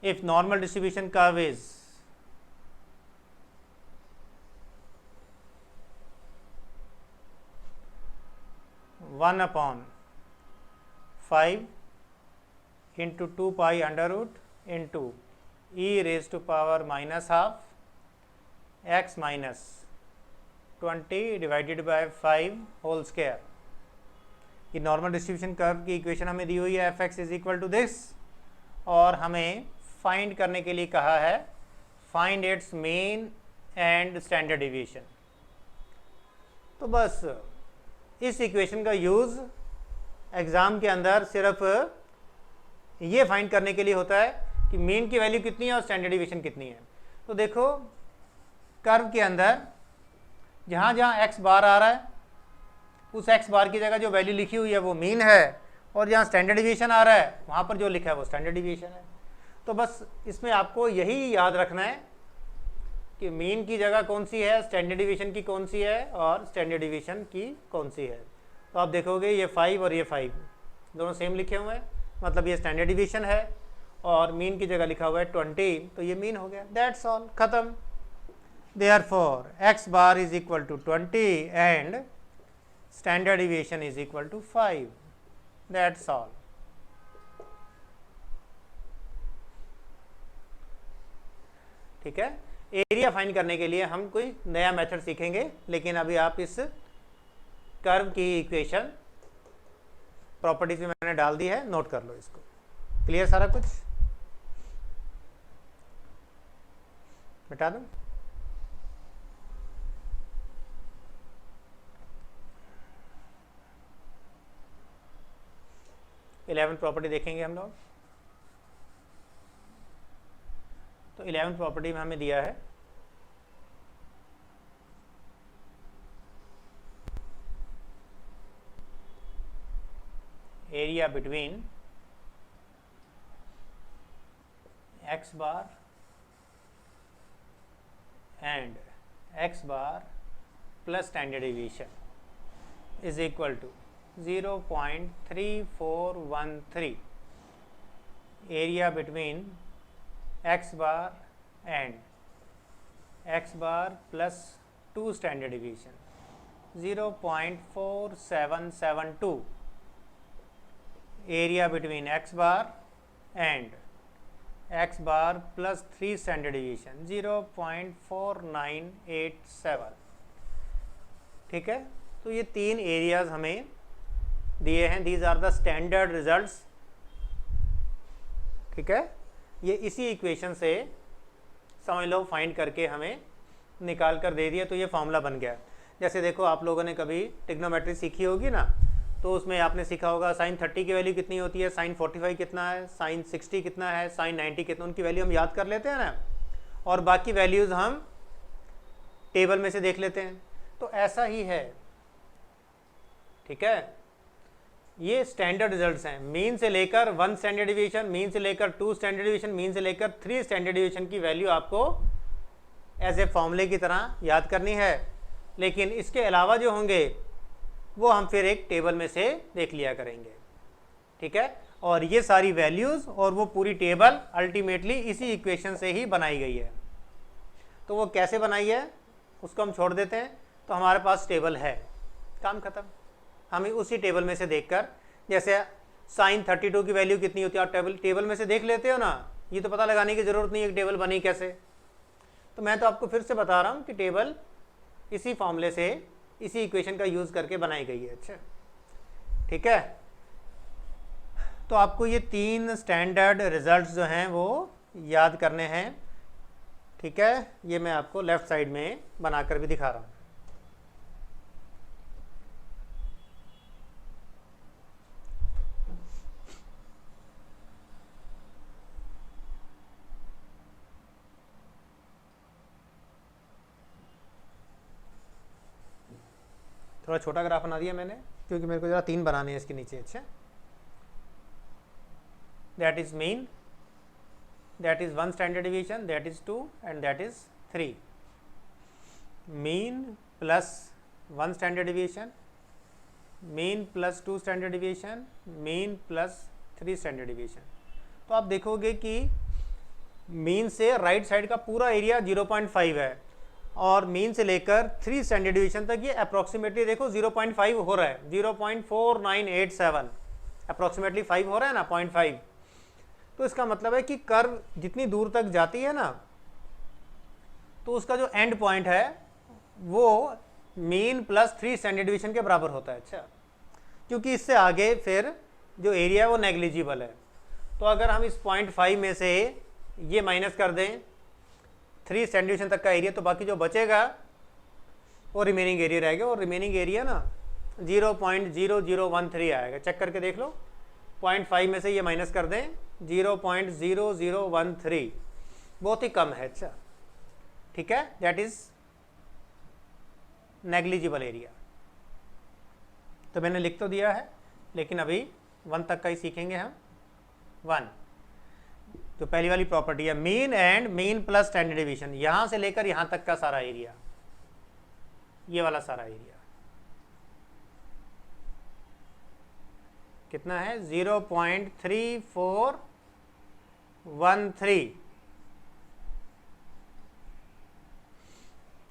If normal distribution curve is one upon 5 into 2 pi under root into E raise to power minus half x minus 20 divided by 5 whole square. ये नॉर्मल डिस्ट्रीब्यूशन कर्व की इक्वेशन हमें दी हुई है, F x is equal to this, और हमें find करने के लिए कहा है find its mean and standard deviation. तो बस इस इक्वेशन का यूज़ एग्ज़ाम के अंदर सिर्फ ये फाइंड करने के लिए होता है कि मीन की वैल्यू कितनी है और स्टैंडर्ड डिविएशन कितनी है। तो देखो कर्व के अंदर जहाँ जहाँ एक्स बार आ रहा है उस एक्स बार की जगह जो वैल्यू लिखी हुई है वो मीन है, और जहाँ स्टैंडर्ड डिविएशन आ रहा है वहाँ पर जो लिखा है वो स्टैंडर्ड डिविएशन है। तो बस इसमें आपको यही याद रखना है कि मीन की जगह कौन सी है, स्टैंडर्ड डिविएशन की कौन सी है और स्टैंडर्ड डिविएशन की कौन सी है। तो आप देखोगे ये 5 और ये 5 दोनों सेम लिखे हुए हैं, मतलब ये स्टैंडर्ड डिविएशन है, और मीन की जगह लिखा हुआ है 20, तो ये मीन हो गया। दैट्स ऑल, खत्म। Therefore x bar is equal to 20 and standard deviation is equal to 5। That's all. ठीक है, एरिया फाइंड करने के लिए हम कोई नया मेथड सीखेंगे, लेकिन अभी आप इस कर्व की इक्वेशन प्रॉपर्टीज में मैंने डाल दी है, नोट कर लो इसको। क्लियर सारा कुछ? बता दूं? इलेवेंथ प्रॉपर्टी देखेंगे हम लोग। तो 11th प्रॉपर्टी में हमें दिया है area between x bar and x bar plus standard deviation is equal to 0.3413। Area between x bar and x bar plus 2 standard deviation 0.4772। area between x bar and x bar plus 3 standard deviation 0.4987। ठीक है, तो ये 3 areas हमें दिए हैं। These are the standard results. ठीक है, ये इसी इक्वेशन से समझ लो फाइंड करके हमें निकाल कर दे दिया, तो ये फॉर्मूला बन गया। जैसे देखो, आप लोगों ने कभी ट्रिग्नोमेट्री सीखी होगी ना, तो उसमें आपने सीखा होगा साइन 30 की वैल्यू कितनी होती है, साइन 45 कितना है, साइन 60 कितना है, साइन 90 कितना, उनकी वैल्यू हम याद कर लेते हैं ना, और बाकी वैल्यूज़ हम टेबल में से देख लेते हैं। तो ऐसा ही है। ठीक है, ये स्टैंडर्ड रिजल्ट्स हैं। मीन से लेकर 1 स्टैंडर्ड डिवीजन, मीन से लेकर 2 स्टैंडर्ड डिवीजन, मीन से लेकर 3 स्टैंडर्ड डिवीजन की वैल्यू आपको ऐसे फॉर्मूले की तरह याद करनी है। लेकिन इसके अलावा जो होंगे वो हम फिर एक टेबल में से देख लिया करेंगे। ठीक है, और ये सारी वैल्यूज़ और वो पूरी टेबल अल्टीमेटली इसी इक्वेशन से ही बनाई गई है। तो वो कैसे बनाई है उसको हम छोड़ देते हैं। तो हमारे पास टेबल है, काम खत्म। हमें उसी टेबल में से देखकर, जैसे साइन 32 की वैल्यू कितनी होती है, आप टेबल में से देख लेते हो ना, ये तो पता लगाने की ज़रूरत नहीं है कि टेबल बनी कैसे। तो मैं तो आपको फिर से बता रहा हूँ कि टेबल इसी फॉर्मूले से, इसी इक्वेशन का यूज़ करके बनाई गई है। अच्छा, ठीक है। तो आपको ये 3 स्टैंडर्ड रिजल्ट्स जो हैं वो याद करने हैं, ठीक है। ये मैं आपको लेफ़्ट साइड में बनाकर भी दिखा रहा हूँ। थोड़ा छोटा ग्राफ बना दिया मैंने क्योंकि मेरे को ज़रा 3 बनाने हैं इसके नीचे। अच्छा, that is mean, that is 1 standard deviation, that is 2 and that is 3. Mean plus 1 standard deviation, mean plus 2 standard deviation, mean plus 3 standard deviation. तो आप देखोगे कि मीन से राइट साइड का पूरा एरिया 0.5 है और मीन से लेकर 3 स्टैंडर्ड डिवीजन तक ये अप्रॉक्सीमेटली देखो 0.5 हो रहा है, 0.4987 अप्रॉक्सीमेटली 5 हो रहा है ना, 0.5। तो इसका मतलब है कि कर्व जितनी दूर तक जाती है ना, तो उसका जो एंड पॉइंट है वो मीन प्लस 3 स्टैंडर्ड डिवीजन के बराबर होता है। अच्छा, क्योंकि इससे आगे फिर जो एरिया है वो नेग्लिजिबल है। तो अगर हम इस 0.5 में से ये माइनस कर दें 3 स्टैंडर्ड डिवीजन तक का एरिया, तो बाकी जो बचेगा वो रिमेनिंग एरिया रहेगा। और रिमेनिंग एरिया ना 0.0013 आएगा। चेक करके देख लो, 0.5 में से ये माइनस कर दें 0.0013, बहुत ही कम है। अच्छा, ठीक है, दैट इज नेग्लिजिबल एरिया। तो मैंने लिख तो दिया है, लेकिन अभी 1 तक का ही सीखेंगे हम। 1 तो पहली वाली प्रॉपर्टी है mean and mean plus standard division, यहां से लेकर यहां तक का सारा एरिया, ये वाला सारा एरिया कितना है, 0.3413,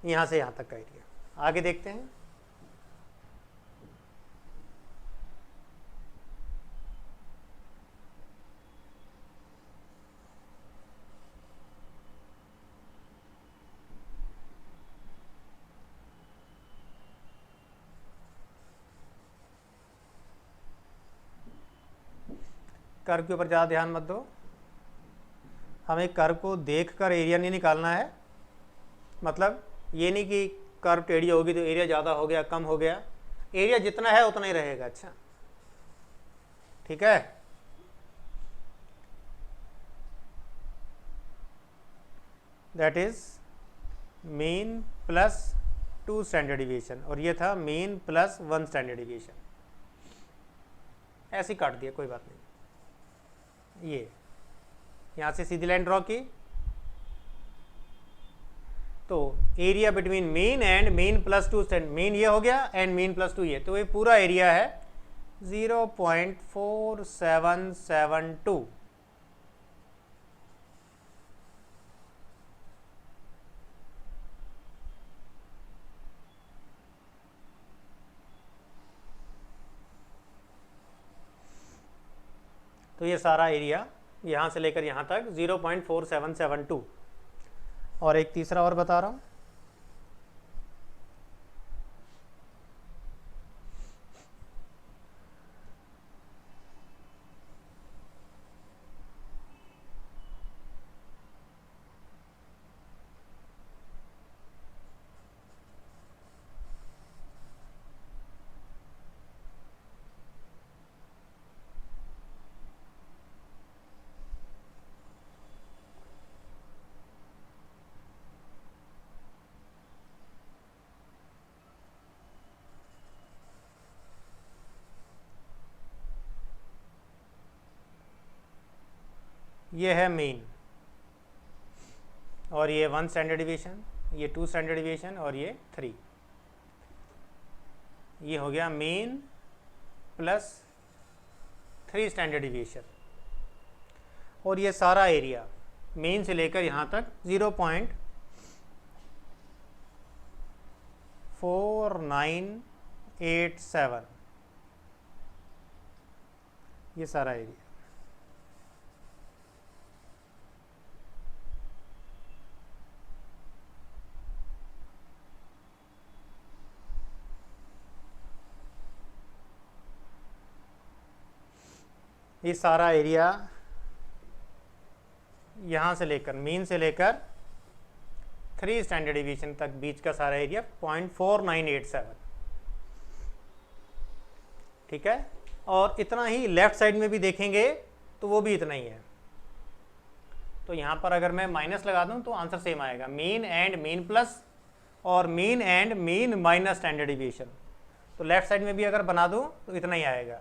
यहां से यहां तक का एरिया। आगे देखते हैं। कर्व के ऊपर ज़्यादा ध्यान मत दो, हमें कर्व को देखकर एरिया नहीं निकालना है। मतलब ये नहीं कि कर्व टेढ़ी होगी तो एरिया ज़्यादा हो गया, कम हो गया, एरिया जितना है उतना ही रहेगा। अच्छा, ठीक है। That is mean plus 2 standard division, और ये था मीन प्लस 1 स्टैंडर्ड डिवीजन। ऐसे ही काट दिया, कोई बात नहीं। ये यहाँ से सीधी लाइन ड्रॉ की, तो area between mean and mean plus 2 stand, mean ये हो गया एंड मीन प्लस 2 ये, तो ये पूरा एरिया है 0.4772। तो ये सारा एरिया यहाँ से लेकर यहाँ तक 0.4772। और एक तीसरा और बता रहा हूँ, ये है मीन, और ये 1 स्टैंडर्ड डिवीजन, ये 2 स्टैंडर्ड डिवीजन, और ये 3। ये हो गया मीन प्लस 3 स्टैंडर्ड डिवीजन, और ये सारा एरिया मीन से लेकर यहाँ तक 0.4987, ये सारा एरिया। ये सारा एरिया यहाँ से लेकर मीन से लेकर 3 स्टैंडर्ड डिवीजन तक बीच का सारा एरिया 0.4987, ठीक है। और इतना ही लेफ्ट साइड में भी देखेंगे तो वो भी इतना ही है। तो यहाँ पर अगर मैं माइनस लगा दूँ तो आंसर सेम आएगा, मीन एंड मीन प्लस और mean and mean minus standard division. तो लेफ्ट साइड में भी अगर बना दूँ तो इतना ही आएगा,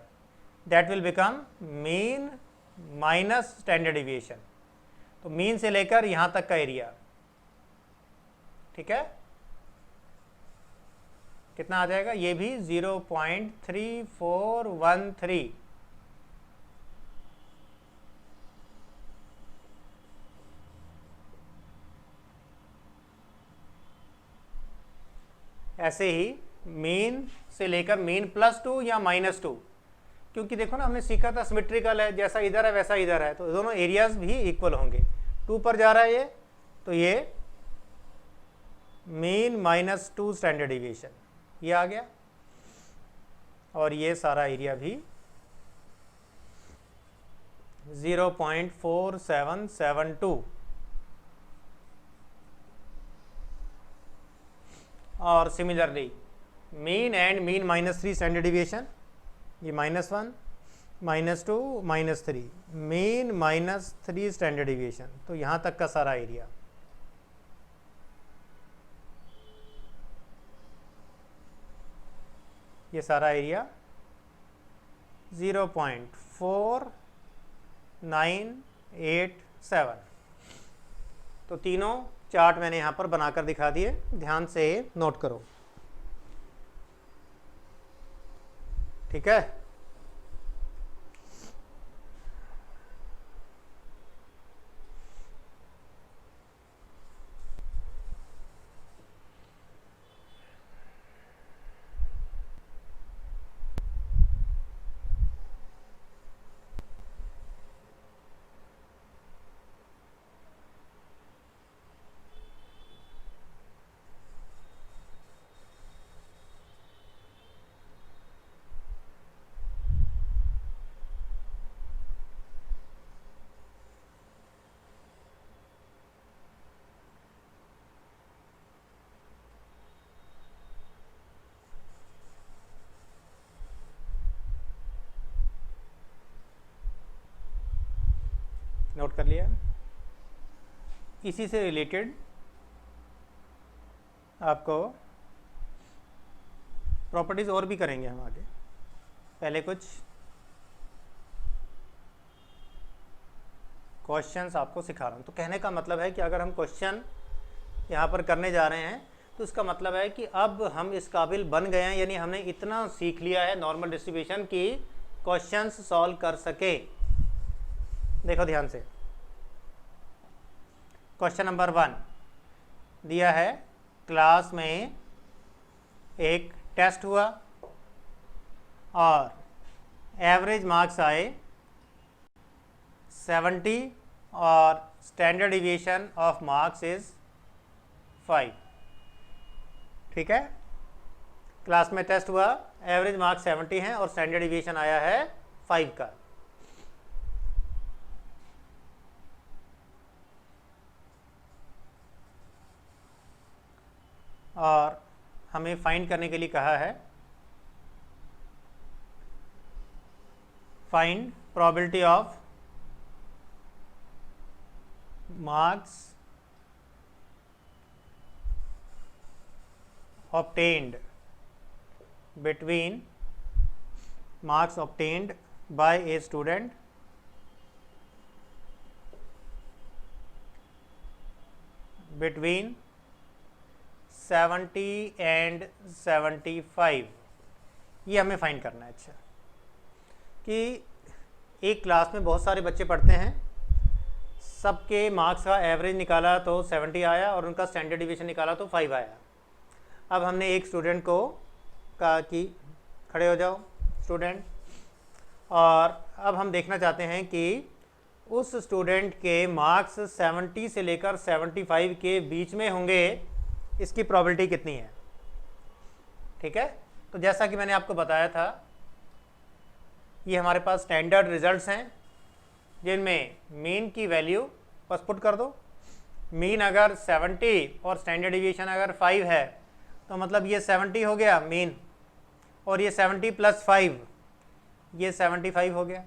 that will become mean minus standard division. तो मीन से लेकर यहाँ तक का एरिया, ठीक है, कितना आ जाएगा, ये भी 0.3413। ऐसे ही मीन से लेकर मीन +2 या -2, क्योंकि देखो ना हमने सीखा था सिमेट्रिकल है, जैसा इधर है वैसा इधर है, तो दोनों एरियाज भी इक्वल होंगे। 2 पर जा रहा है ये, तो ये मीन -2 स्टैंडर्ड डिवीजन ये आ गया। और ये सारा एरिया भी 0.4772। और similarly mean and mean -3 standard deviation, ये -1 -2 -3, मीन -3 स्टैंडर्ड डिविएशन। तो यहाँ तक का सारा एरिया, ये सारा एरिया 0.4987। तो तीनों चार्ट मैंने यहाँ पर बनाकर दिखा दिए, ध्यान से नोट करो, ठीक है। नोट कर लिया। इसी से रिलेटेड आपको प्रॉपर्टीज़ और भी करेंगे हम आगे, पहले कुछ क्वेश्चंस आपको सिखा रहा हूँ। तो कहने का मतलब है कि अगर हम क्वेश्चन यहाँ पर करने जा रहे हैं तो इसका मतलब है कि अब हम इस काबिल बन गए हैं, यानी हमने इतना सीख लिया है नॉर्मल डिस्ट्रीब्यूशन की क्वेश्चंस सॉल्व कर सके। देखो ध्यान से, क्वेश्चन नंबर 1 दिया है, क्लास में एक टेस्ट हुआ और एवरेज मार्क्स आए 70 और standard deviation of marks is 5, ठीक है। क्लास में टेस्ट हुआ, एवरेज मार्क्स 70 हैं और स्टैंडर्ड डिविएशन आया है 5 का। और हमें फाइंड करने के लिए कहा है, find probability of marks obtained between marks obtained by a student between 70 and 75। ये हमें फाइंड करना है। अच्छा, कि एक क्लास में बहुत सारे बच्चे पढ़ते हैं, सबके मार्क्स का एवरेज निकाला तो 70 आया और उनका स्टैंडर्ड डिविएशन निकाला तो 5 आया। अब हमने एक स्टूडेंट को कहा कि खड़े हो जाओ स्टूडेंट, और अब हम देखना चाहते हैं कि उस स्टूडेंट के मार्क्स 70 से लेकर 75 के बीच में होंगे, इसकी प्रोबेबिलिटी कितनी है, ठीक है। तो जैसा कि मैंने आपको बताया था ये हमारे पास स्टैंडर्ड रिजल्ट्स हैं जिनमें मीन की वैल्यू बस पुट कर दो। मीन अगर 70 और स्टैंडर्ड डिविएशन अगर 5 है तो मतलब ये 70 हो गया मीन, और ये 70 प्लस 5 ये 75 हो गया।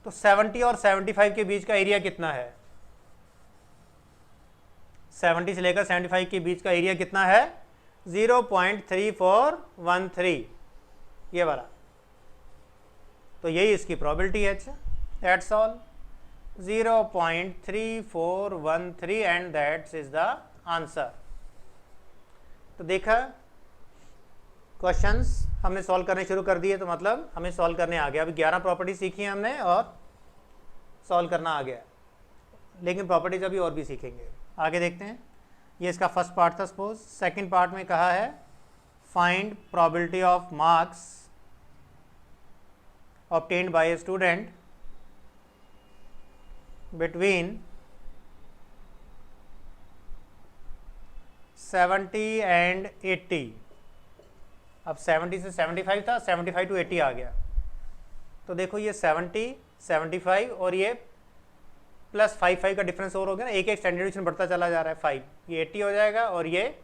तो 70 और 75 के बीच का एरिया कितना है? 70 से लेकर 75 के बीच का एरिया कितना है? 0.3413, ये वाला। तो यही इसकी प्रोबेबिलिटी है। अच्छा, that's all, 0.3413 and that's is the answer. तो देखा, क्वेश्चंस हमने सॉल्व करने शुरू कर दिए, तो मतलब हमें सॉल्व करने आ गया। अभी 11 प्रॉपर्टी सीखी हैं हमने और सॉल्व करना आ गया, लेकिन प्रॉपर्टीज अभी और भी सीखेंगे। आगे देखते हैं। ये इसका फर्स्ट पार्ट था। सपोज सेकंड पार्ट में कहा है find probability of marks obtained by a student between 70 and 80। अब 70 से 75 था, 75 to 80 आ गया। तो देखो ये 70, 75 और ये प्लस 5 का डिफरेंस और हो गया ना, एक एक स्टैंडर्ड डिवीजन बढ़ता चला जा रहा है। 5 ये 80 हो जाएगा और ये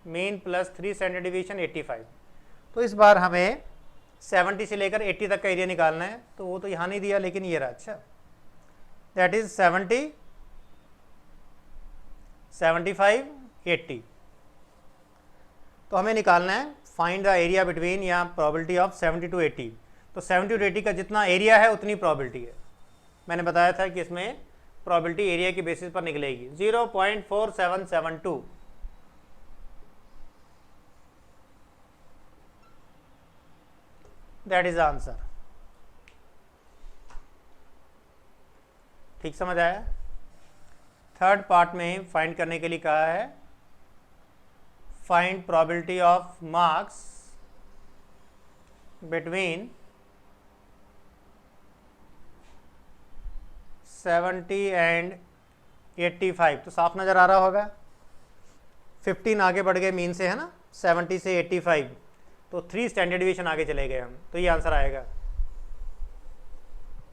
मीन प्लस 3 स्टैंडर्ड डिवीजन 85। तो इस बार हमें 70 से लेकर 80 तक का एरिया निकालना है। तो वो तो यहाँ नहीं दिया, लेकिन ये रहा। अच्छा, दैट इज 70, 75, 80। तो हमें निकालना है फाइंड द एरिया बिटवीन या प्रोबेबिलिटी ऑफ 70 टू 80। तो 70 टू 80 का जितना एरिया है उतनी प्रोबेबिलिटी है। मैंने बताया था कि इसमें प्रोबेबिलिटी एरिया की बेसिस पर निकलेगी। 0.4772। That is answer. ठीक समझ आया? थर्ड पार्ट में फाइंड करने के लिए कहा है find probability of marks between 70 and 85। तो साफ नज़र आ रहा होगा। 15 आगे बढ़ गए मीन से, है ना, 70 से 85, तो 3 स्टैंडर्ड डिवीजन आगे चले गए हम। तो ये आंसर आएगा,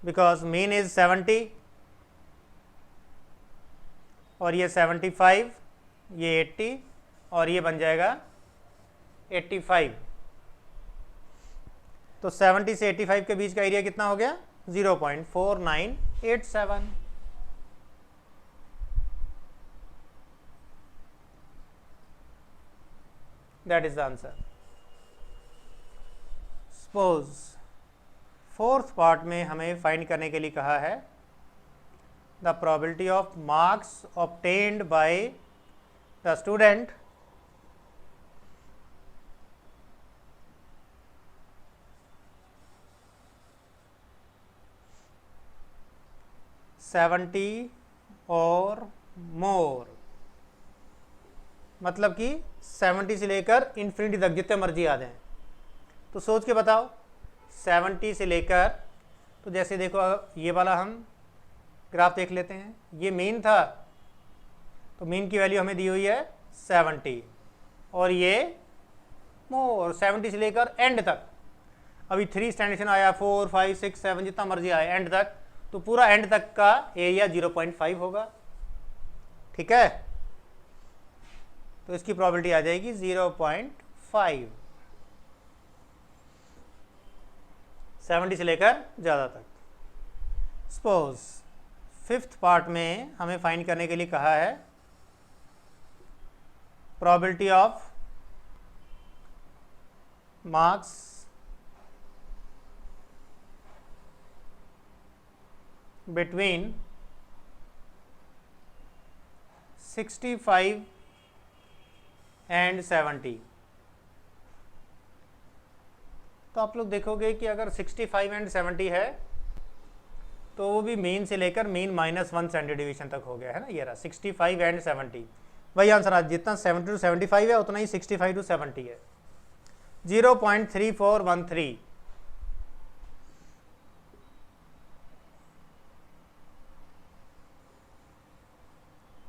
बिकॉज मीन इज 70 और ये 75, ये 80 और ये बन जाएगा 85। तो 70 से 85 के बीच का एरिया कितना हो गया? 0.4987। That is the answer. Suppose fourth part में हमें फाइंड करने के लिए कहा है the probability of marks obtained by the student seventy और मोर। मतलब कि 70 से लेकर इन्फिनिटी तक जितने मर्जी आ जाएं। तो सोच के बताओ, 70 से लेकर, तो जैसे देखो ये वाला हम ग्राफ देख लेते हैं। ये मीन था, तो मीन की वैल्यू हमें दी हुई है 70 और ये मोर 70 से लेकर एंड तक। अभी 3 स्टैंडर्ड आया, 4, 5, 6, 7 जितना मर्जी आया एंड तक, तो पूरा एंड तक का एरिया 0.5 होगा। ठीक है, तो इसकी प्रोबेबिलिटी आ जाएगी 0.5, 70 से लेकर ज़्यादा तक। सपोज फिफ्थ पार्ट में हमें फाइंड करने के लिए कहा है probability of marks between 65 and 70। तो आप लोग देखोगे कि अगर 65 एंड 70 है तो वो भी मीन से लेकर मीन -1 स्टैंडर्ड डिवीजन तक हो गया है ना। ये रहा 65 एंड 70, वही आंसर आज जितना 70 टू 75 है उतना ही 65 टू 70 है। 0.3413।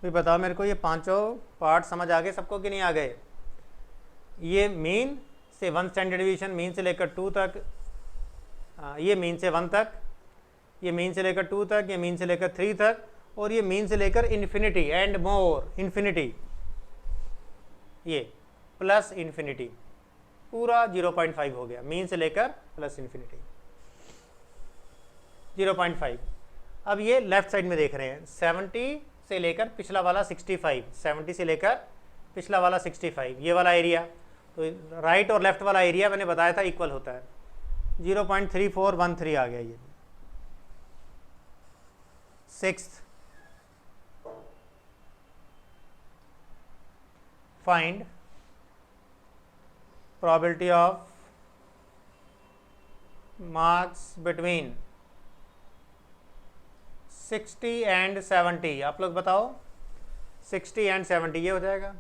भी बताओ मेरे को, ये पांचों पार्ट समझ आ गए सबको कि नहीं आ गए? ये मीन से 1 स्टैंडर्ड डिवीजन, मीन से लेकर 2 तक, ये मीन से 1 तक, ये मीन से लेकर 2 तक, ये मीन से लेकर 3 तक, और ये मीन से लेकर इन्फिनिटी एंड मोर इन्फिनिटी, ये प्लस इन्फिनिटी, पूरा 0.5 हो गया, मीन से लेकर प्लस इन्फिनिटी 0.5। अब ये लेफ्ट साइड में देख रहे हैं 70 से लेकर पिछला वाला 65, 70 से लेकर पिछला वाला 65, ये वाला एरिया। तो राइट और लेफ्ट वाला एरिया मैंने बताया था इक्वल होता है, 0.3413 आ गया ये। 6th, find probability of marks between 60 and 70। आप लोग बताओ 60 and 70 ये हो जाएगा,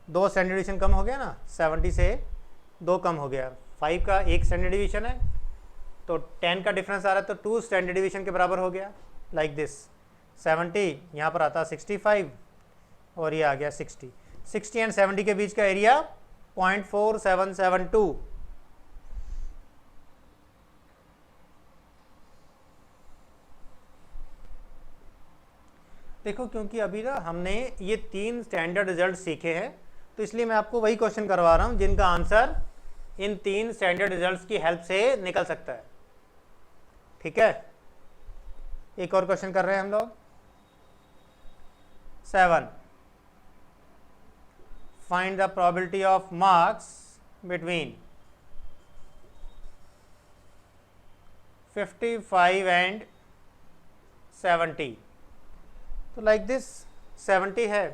2 स्टैंडर्ड डिवीजन कम हो गया ना, 70 से 2 कम हो गया, 5 का 1 स्टैंडर्ड डिवीजन है तो 10 का डिफरेंस आ रहा है तो 2 स्टैंडर्ड डिवीजन के बराबर हो गया, लाइक दिस। 70 यहाँ पर आता 65 और ये आ गया 60। 60 एंड 70 के बीच का एरिया 0.4772। देखो क्योंकि अभी ना हमने ये 3 स्टैंडर्ड रिजल्ट सीखे हैं तो इसलिए मैं आपको वही क्वेश्चन करवा रहा हूं जिनका आंसर इन 3 स्टैंडर्ड रिजल्ट्स की हेल्प से निकल सकता है। ठीक है, एक और क्वेश्चन कर रहे हैं हम लोग। 7, find the probability of marks between 55 and 70। तो लाइक दिस 70 है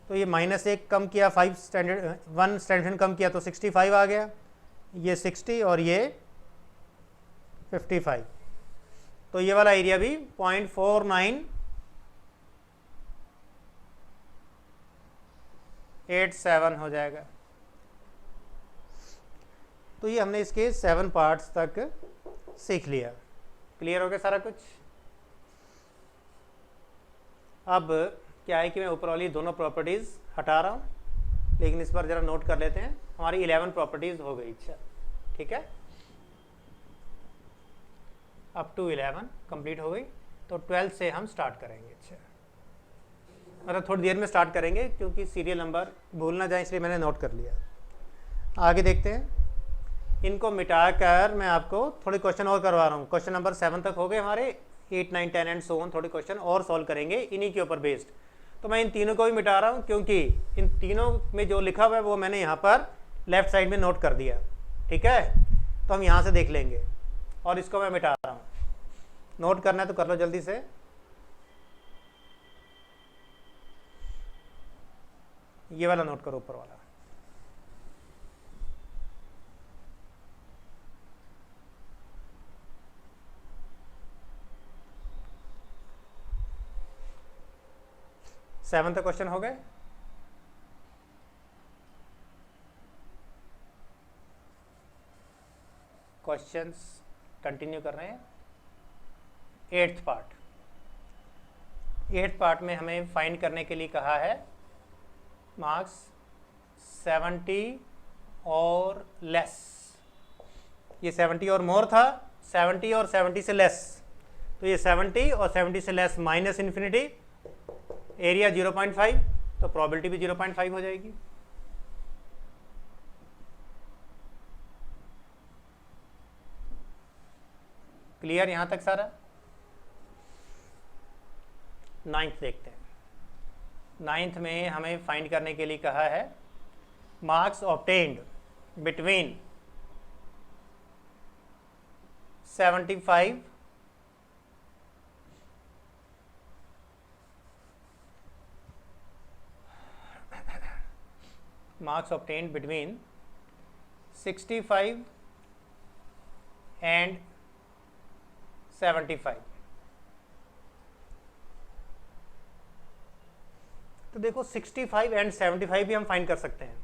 तो ये -1 कम किया, 1 स्टैंडर्ड कम किया तो 65 आ गया, ये 60 और ये 55, तो ये वाला एरिया भी 0.4987 हो जाएगा। तो ये हमने इसके 7 पार्ट्स तक सीख लिया। क्लियर हो गया सारा कुछ? अब क्या है कि मैं ऊपर वाली दोनों प्रॉपर्टीज़ हटा रहा हूँ, लेकिन इस बार ज़रा नोट कर लेते हैं। हमारी 11 प्रॉपर्टीज़ हो गई। अच्छा ठीक है, अप टू 11 कंप्लीट हो गई, तो 12 से हम स्टार्ट करेंगे। अच्छा मतलब थोड़ी देर में स्टार्ट करेंगे क्योंकि सीरियल नंबर भूल ना जाए, इसलिए मैंने नोट कर लिया। आगे देखते हैं, इनको मिटाकर मैं आपको थोड़े क्वेश्चन और करवा रहा हूँ। क्वेश्चन नंबर 7 तक हो गए हमारे, 8, 9, 10 एंड सो ऑन। थोड़े क्वेश्चन और सॉल्व करेंगे इन्हीं के ऊपर बेस्ड। तो मैं इन तीनों को भी मिटा रहा हूँ क्योंकि इन तीनों में जो लिखा हुआ है वो मैंने यहाँ पर लेफ्ट साइड में नोट कर दिया। ठीक है, तो हम यहाँ से देख लेंगे और इसको मैं मिटा रहा हूँ। नोट करना है तो कर लो जल्दी से। ये वाला नोट करो, ऊपर वाला। सेवंथ क्वेश्चन हो गए। क्वेश्चंस कंटिन्यू कर रहे हैं। 8th part. 8th पार्ट में हमें फाइंड करने के लिए कहा है मार्क्स 70 और लेस। ये 70 और मोर था, 70 और 70 से लेस, तो ये 70 और 70 से लेस माइनस इन्फिनिटी, एरिया 0.5, तो प्रोबेबिलिटी भी 0.5 हो जाएगी। क्लियर यहां तक सारा? 9th देखते हैं। 9th में हमें फाइंड करने के लिए कहा है marks obtained between 75 marks obtained between 65 and 75। तो देखो 65 एंड 75 भी हम फाइंड कर सकते हैं।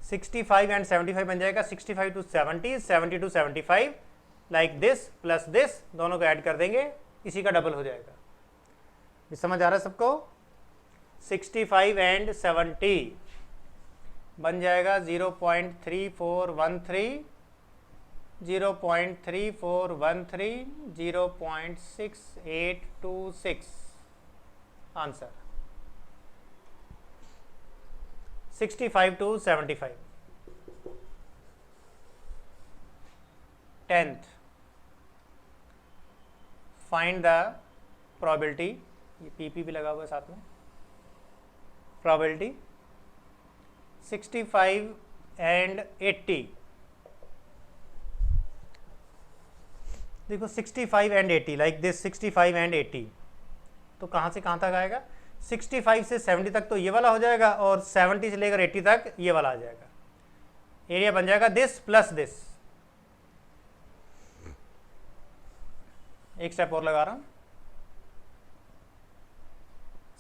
65 एंड 75 बन जाएगा 65 to 70, 70 to 75, like this plus this, दोनों को ऐड कर देंगे, इसी का डबल हो जाएगा। ये समझ आ रहा है सबको? 65 एंड 70 बन जाएगा 0.3413 0.3413, 0.6826 answer 65 to 75. 10th, find the probability, ये पीपी भी लगा हुआ है साथ में, प्रोबेबिलिटी 65 and 80. देखो 65 and 80 लाइक दिस, 65 and 80, तो कहाँ से कहाँ तक आएगा? 65 से 70 तक तो ये वाला हो जाएगा और 70 से लेकर 80 तक ये वाला आ जाएगा। एरिया बन जाएगा दिस प्लस दिस। एक स्टेप और लगा रहा हूँ,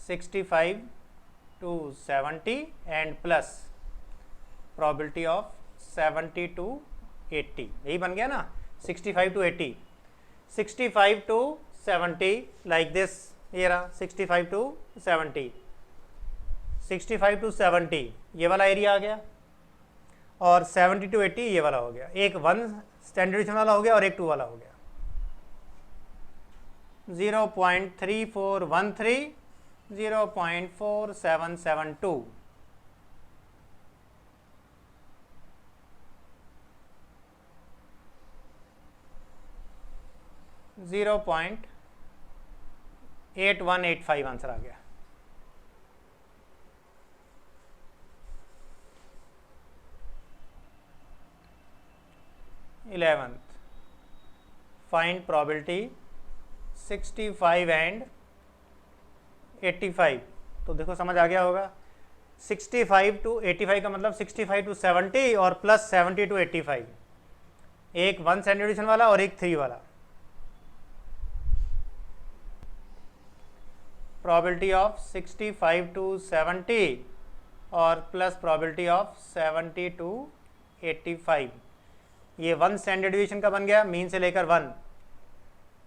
65 to 70 and plus probability of 70 to 80, यही बन गया ना, 65 to 80, 65 to 70 लाइक दिस, ये रहा 65 to 70, 65 to 70 ये वाला एरिया आ गया और 70 to 80 ये वाला हो गया। एक 1 स्टैंडर्ड डिवीजन वाला हो गया और एक 2 वाला हो गया। 0.3413, 0.4772, जीरो पॉइंट 8185 आंसर आ गया। इलेवेंथ, फाइंड प्रोबेबिलिटी 65 एंड 85, तो देखो समझ आ गया होगा। 65 to 85 का मतलब 65 to 70 और प्लस 70 to 85, एक 1 स्टैंडर्ड डिवीजन वाला और एक 3 वाला। प्रोबेबिलिटी ऑफ 65 to 70 और प्लस प्रोबेबिलिटी ऑफ 70 to 85, ये 1 स्टैंडर्ड डिवीजन का बन गया, मीन से लेकर 1,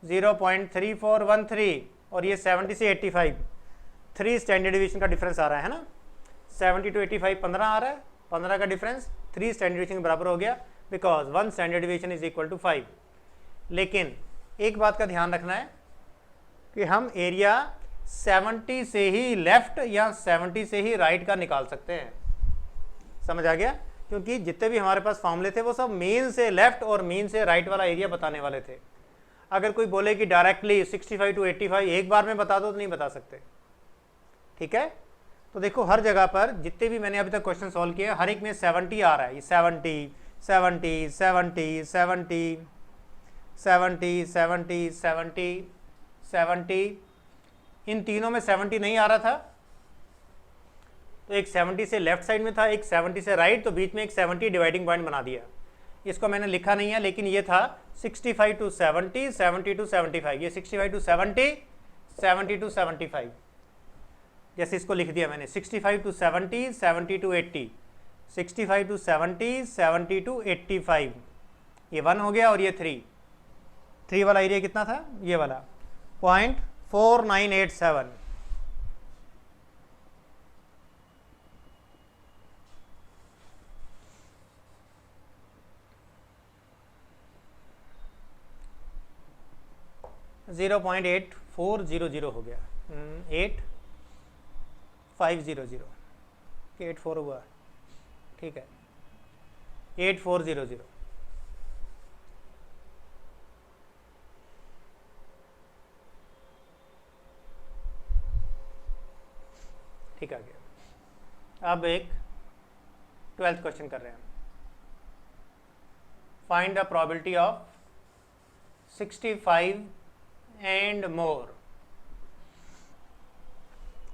0.3413 और ये 70 से 85, 3 स्टैंडर्ड डिवीजन का डिफरेंस आ रहा है ना। 70 to 85 15 आ रहा है, 15 का डिफरेंस 3 स्टैंडर्ड डिवीजन के बराबर हो गया, because 1 standard division is equal to 5। लेकिन एक बात का ध्यान रखना है कि हम एरिया 70 से ही लेफ्ट या 70 से ही राइट का निकाल सकते हैं। समझ आ गया? क्योंकि जितने भी हमारे पास फॉर्मूले थे वो सब मीन से लेफ्ट और मीन से राइट वाला एरिया बताने वाले थे। अगर कोई बोले कि डायरेक्टली 65 to 85 एक बार में बता दो तो नहीं बता सकते। ठीक है, तो देखो हर जगह पर जितने भी मैंने अभी तक क्वेश्चन सॉल्व किए हर एक में 70 आ रहा है, 70 70 70 70 70 70 70 70, इन तीनों में 70 नहीं आ रहा था, तो एक 70 से लेफ्ट साइड में था, एक 70 से राइट, तो बीच में एक 70 डिवाइडिंग पॉइंट बना दिया। इसको मैंने लिखा नहीं है, लेकिन ये था 65 to 70, 70 to 75, ये 65 to 70, 70 to 75, जैसे इसको लिख दिया मैंने 65 to 70, 70 to 80, 65 to 70, 70 to 85, ये 1 हो गया और ये 3 वाला एरिया कितना था? ये वाला 0.4987। जीरो 0.8400 हो गया, 8500 के 84 हुआ, ठीक है, 8400, ठीक आ गया। अब एक 12th क्वेश्चन कर रहे हैं, find the probability of 65 and more.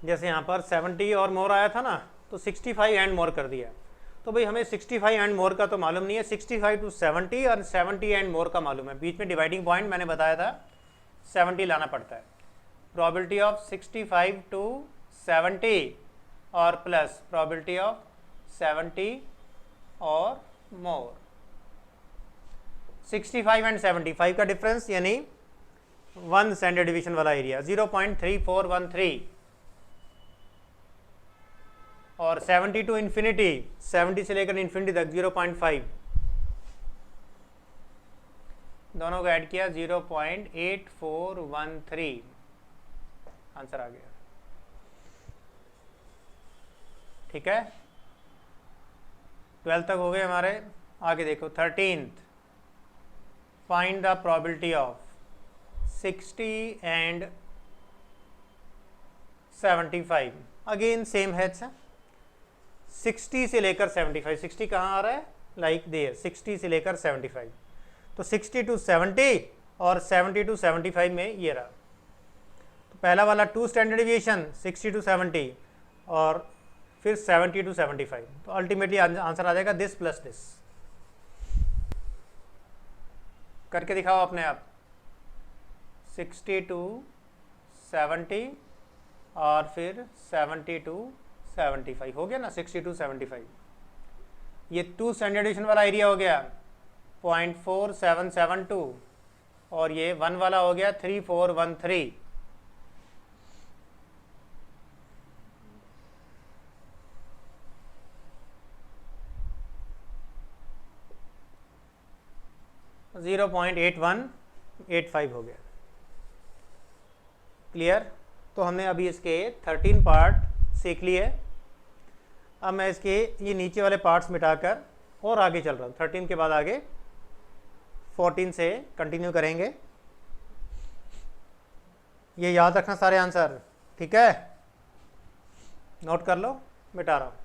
जैसे यहाँ पर 70 और मोर आया था ना, तो 65 एंड मोर कर दिया, तो भाई हमें 65 एंड मोर का तो मालूम नहीं है, 65 to 70 और 70 एंड मोर का मालूम है। बीच में डिवाइडिंग पॉइंट मैंने बताया था 70 लाना पड़ता है। प्रोबेबिलिटी ऑफ 65 to 70 और प्लस प्रोबेबिलिटी ऑफ 70 और मोर। 65 एंड 75 का डिफरेंस यानी 1 स्टैंडर्ड डिवीजन वाला एरिया 0.3413 और 70 टू इन्फिनिटी, 70 से लेकर इन्फिनिटी तक 0.5, दोनों को ऐड किया 0.8413, आंसर आ गया। ठीक है, 12 तक हो गए हमारे। आगे देखो 13th, find the probability of 60 and 75। Again same है। अच्छा, 60 से लेकर 75, 60 कहाँ आ रहा है, लाइक देयर, 60 से लेकर 75, तो 60 to 70 और 70 to 75 में ये रहा। तो पहला वाला 2 स्टैंडर्ड डिविएशन 60 to 70 और फिर 70 to 75, तो अल्टीमेटली आंसर आ जाएगा दिस प्लस दिस। करके दिखाओ अपने आप, 60 to 70 और फिर 70 to 75 हो गया ना, 60 to 75। ये 2 स्टैंडर्ड डिविएशन वाला एरिया हो गया 0.4772 और ये 1 वाला हो गया 3413। .8185 हो गया। क्लियर? तो हमने अभी इसके 13 पार्ट सीख लिए। अब मैं इसके ये नीचे वाले पार्ट्स मिटाकर और आगे चल रहा हूँ। 13 के बाद आगे 14 से कंटिन्यू करेंगे। ये याद रखना सारे आंसर, ठीक है? नोट कर लो, मिटा रहा हूँ।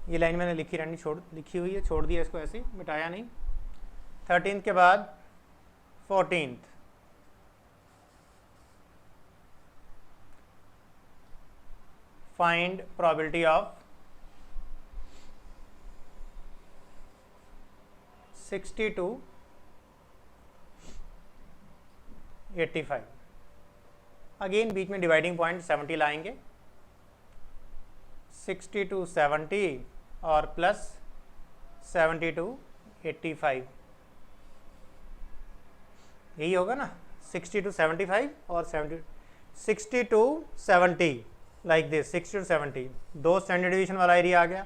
ये लाइन मैंने लिखी लिखी हुई है, छोड़ दिया इसको ऐसे, मिटाया नहीं। 13 के बाद 14, find probability of 60 to 85। Again बीच में डिवाइडिंग पॉइंट 70 लाएंगे, 60 to 70 और प्लस 70 to 85, यही होगा ना, 60 to 75 और 60 to 70 like this, 60 to 70, 2 standard division वाला एरिया आ गया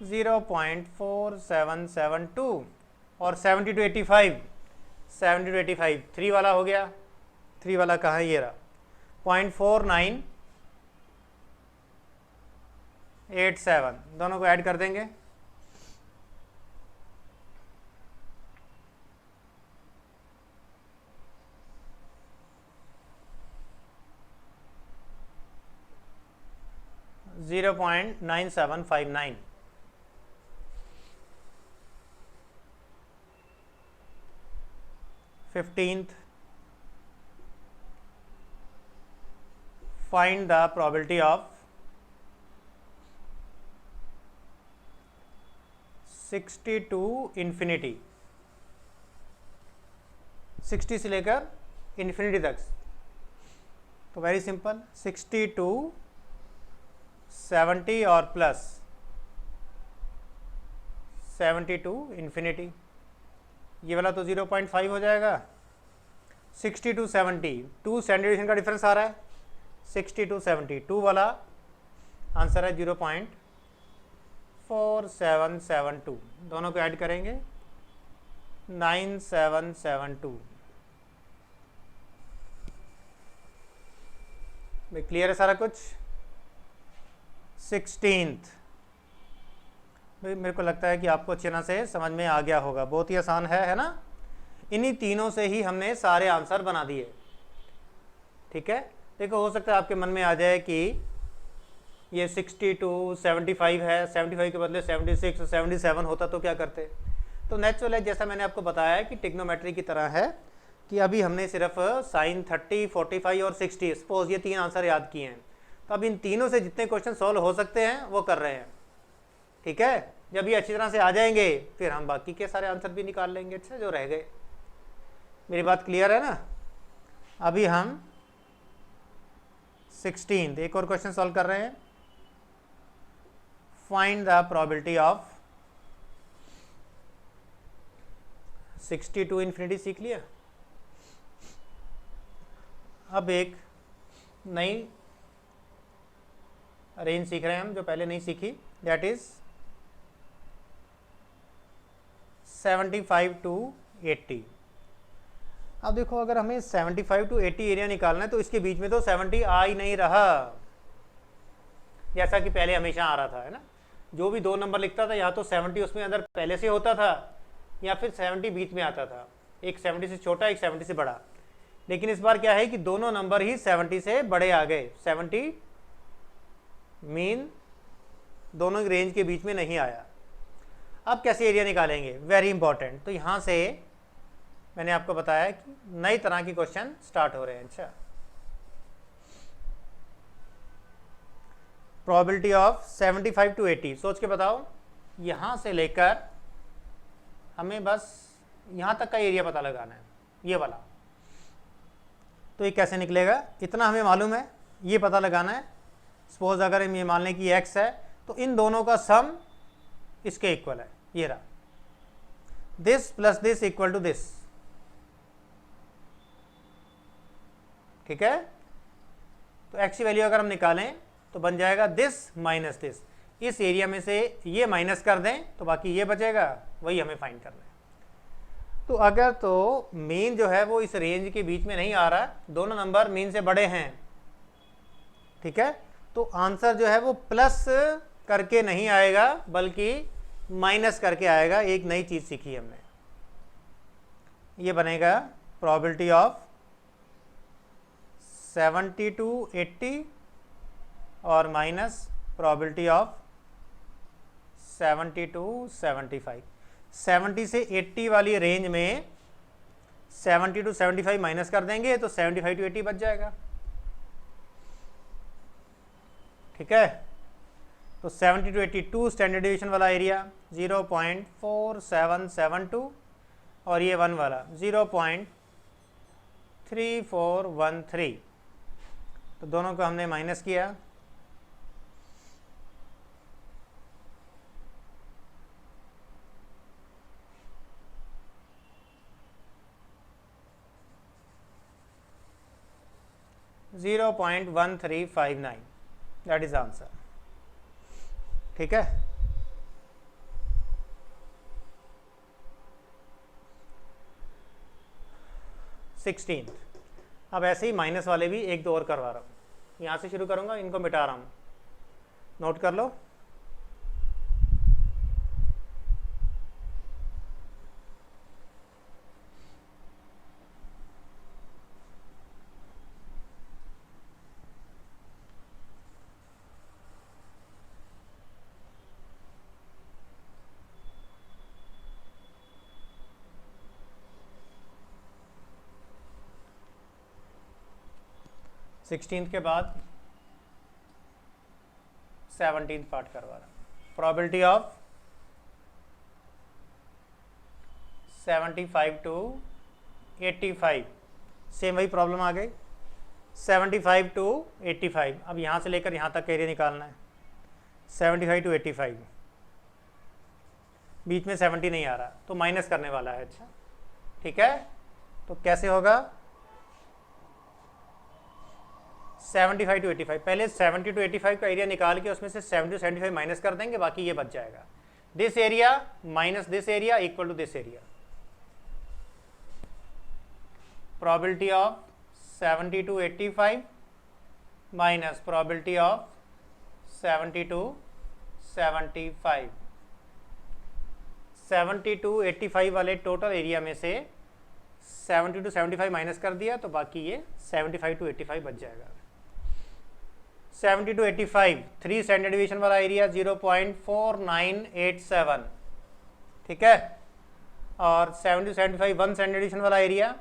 0.4772 और 70 to 85, 70 to 85 3 वाला हो गया, 3 वाला कहाँ, ये रहा 0.4987, दोनों को ऐड कर देंगे, .9759। Fifteenth, find the probability of 60 to infinity, 60 से लेकर इन्फिनिटी तक। तो वेरी सिंपल, 60 to 70 और प्लस 70 to इन्फिनिटी, ये वाला तो 0.5 हो जाएगा। 60 to 70, 2 स्टैंडर्ड डिवीजन का डिफरेंस आ रहा है, 60 to 70, 2 वाला आंसर है 0.4772, दोनों को ऐड करेंगे 9772। भाई क्लियर है सारा कुछ? 16th, भाई मेरे को लगता है कि आपको अच्छी तरह से समझ में आ गया होगा, बहुत ही आसान है ना? इन्हीं तीनों से ही हमने सारे आंसर बना दिए, ठीक है? देखो हो सकता है आपके मन में आ जाए कि ये 60 to 75 है, 75 के बदले 76 और 77 होता तो क्या करते? तो नेचुरल है, जैसा मैंने आपको बताया है कि ट्रिग्नोमेट्री की तरह है, कि अभी हमने सिर्फ साइन 30, 45 और 60 सपोज ये 3 आंसर याद किए हैं, तो अब इन तीनों से जितने क्वेश्चन सॉल्व हो सकते हैं वो कर रहे हैं। ठीक है, जब ये अच्छी तरह से आ जाएंगे फिर हम बाकी के सारे आंसर भी निकाल लेंगे अच्छा जो रह गए। मेरी बात क्लियर है ना? अभी हम 16 एक और क्वेश्चन सॉल्व कर रहे हैं। Find the probability of 60 to infinity सीख लिया। अब एक नई रेंज सीख रहे हैं हम जो पहले नहीं सीखी, दैट इज 75 टू 80। अब देखो अगर हमें 75 टू 80 एरिया निकालना है तो इसके बीच में तो 70 आ ही नहीं रहा जैसा कि पहले हमेशा आ रहा था, है ना? जो भी 2 नंबर लिखता था या तो 70 उसमें अंदर पहले से होता था या फिर 70 बीच में आता था, एक 70 से छोटा एक 70 से बड़ा। लेकिन इस बार क्या है कि दोनों नंबर ही 70 से बड़े आ गए, 70 मीन दोनों रेंज के बीच में नहीं आया। अब कैसे एरिया निकालेंगे, वेरी इंपॉर्टेंट। तो यहाँ से मैंने आपको बताया कि नई तरह के क्वेश्चन स्टार्ट हो रहे हैं। अच्छा, प्रोबेबिलिटी ऑफ 75 टू 80 सोच के बताओ। यहाँ से लेकर हमें बस यहाँ तक का एरिया पता लगाना है, ये वाला। तो ये कैसे निकलेगा, इतना हमें मालूम है, ये पता लगाना है। सपोज अगर हम ये मान लें कि x है तो इन दोनों का सम इसके इक्वल है, ये रहा, this plus this equal to this. ठीक है, तो x की वैल्यू अगर हम निकालें तो बन जाएगा दिस माइनस दिस। इस एरिया में से ये माइनस कर दें तो बाकी ये बचेगा, वही हमें फाइंड करना है। तो अगर तो मीन जो है वो इस रेंज के बीच में नहीं आ रहा, दोनों नंबर मीन से बड़े हैं, ठीक है, तो आंसर जो है वो प्लस करके नहीं आएगा बल्कि माइनस करके आएगा। एक नई चीज सीखी हमने, ये बनेगा प्रोबेबिलिटी ऑफ 70 टू 80 और माइनस प्रोबेबिलिटी ऑफ 70 टू 75। 70 से 80 वाली रेंज में 70 टू 75 माइनस कर देंगे तो 75 टू 80 बच जाएगा। ठीक है, तो 70 टू 82 स्टैंडर्ड डिवीजन वाला एरिया 0.4772 और ये 1 वाला 0.3413। तो दोनों को हमने माइनस किया, (0.1359) दैट इज आंसर। ठीक है, सिक्सटीन। अब ऐसे ही माइनस वाले भी एक दो और करवा रहा हूँ, यहाँ से शुरू करूँगा, इनको मिटा रहा हूँ, नोट कर लो। सिक्सटीन के बाद 17 पार्ट करवा रहा हूँ। प्रोबेबिलिटी ऑफ 75 टू 85, सेम वही प्रॉब्लम आ गई, 75 टू 85। अब यहाँ से लेकर यहाँ तक का एरिया निकालना है, 75 टू 85, बीच में 70 नहीं आ रहा तो माइनस करने वाला है। अच्छा, ठीक है, तो कैसे होगा, 75 टू 85, पहले 70 टू 85 का एरिया निकाल के उसमें से 70 टू 75 माइनस कर देंगे, बाकी ये बच जाएगा। This area minus this area equal to this area. Probability of 70 to 85 minus probability of 70 to 75। 70 to 85 वाले टोटल एरिया में से 70 टू 75 माइनस कर दिया तो बाकी ये 75 टू 85 बच जाएगा। 70 टू 85 3 स्टैंडर्ड डिवीजन वाला एरिया 0.4987, ठीक है, और 70 टू 75 1 स्टैंडर्ड डिवीजन वाला एरिया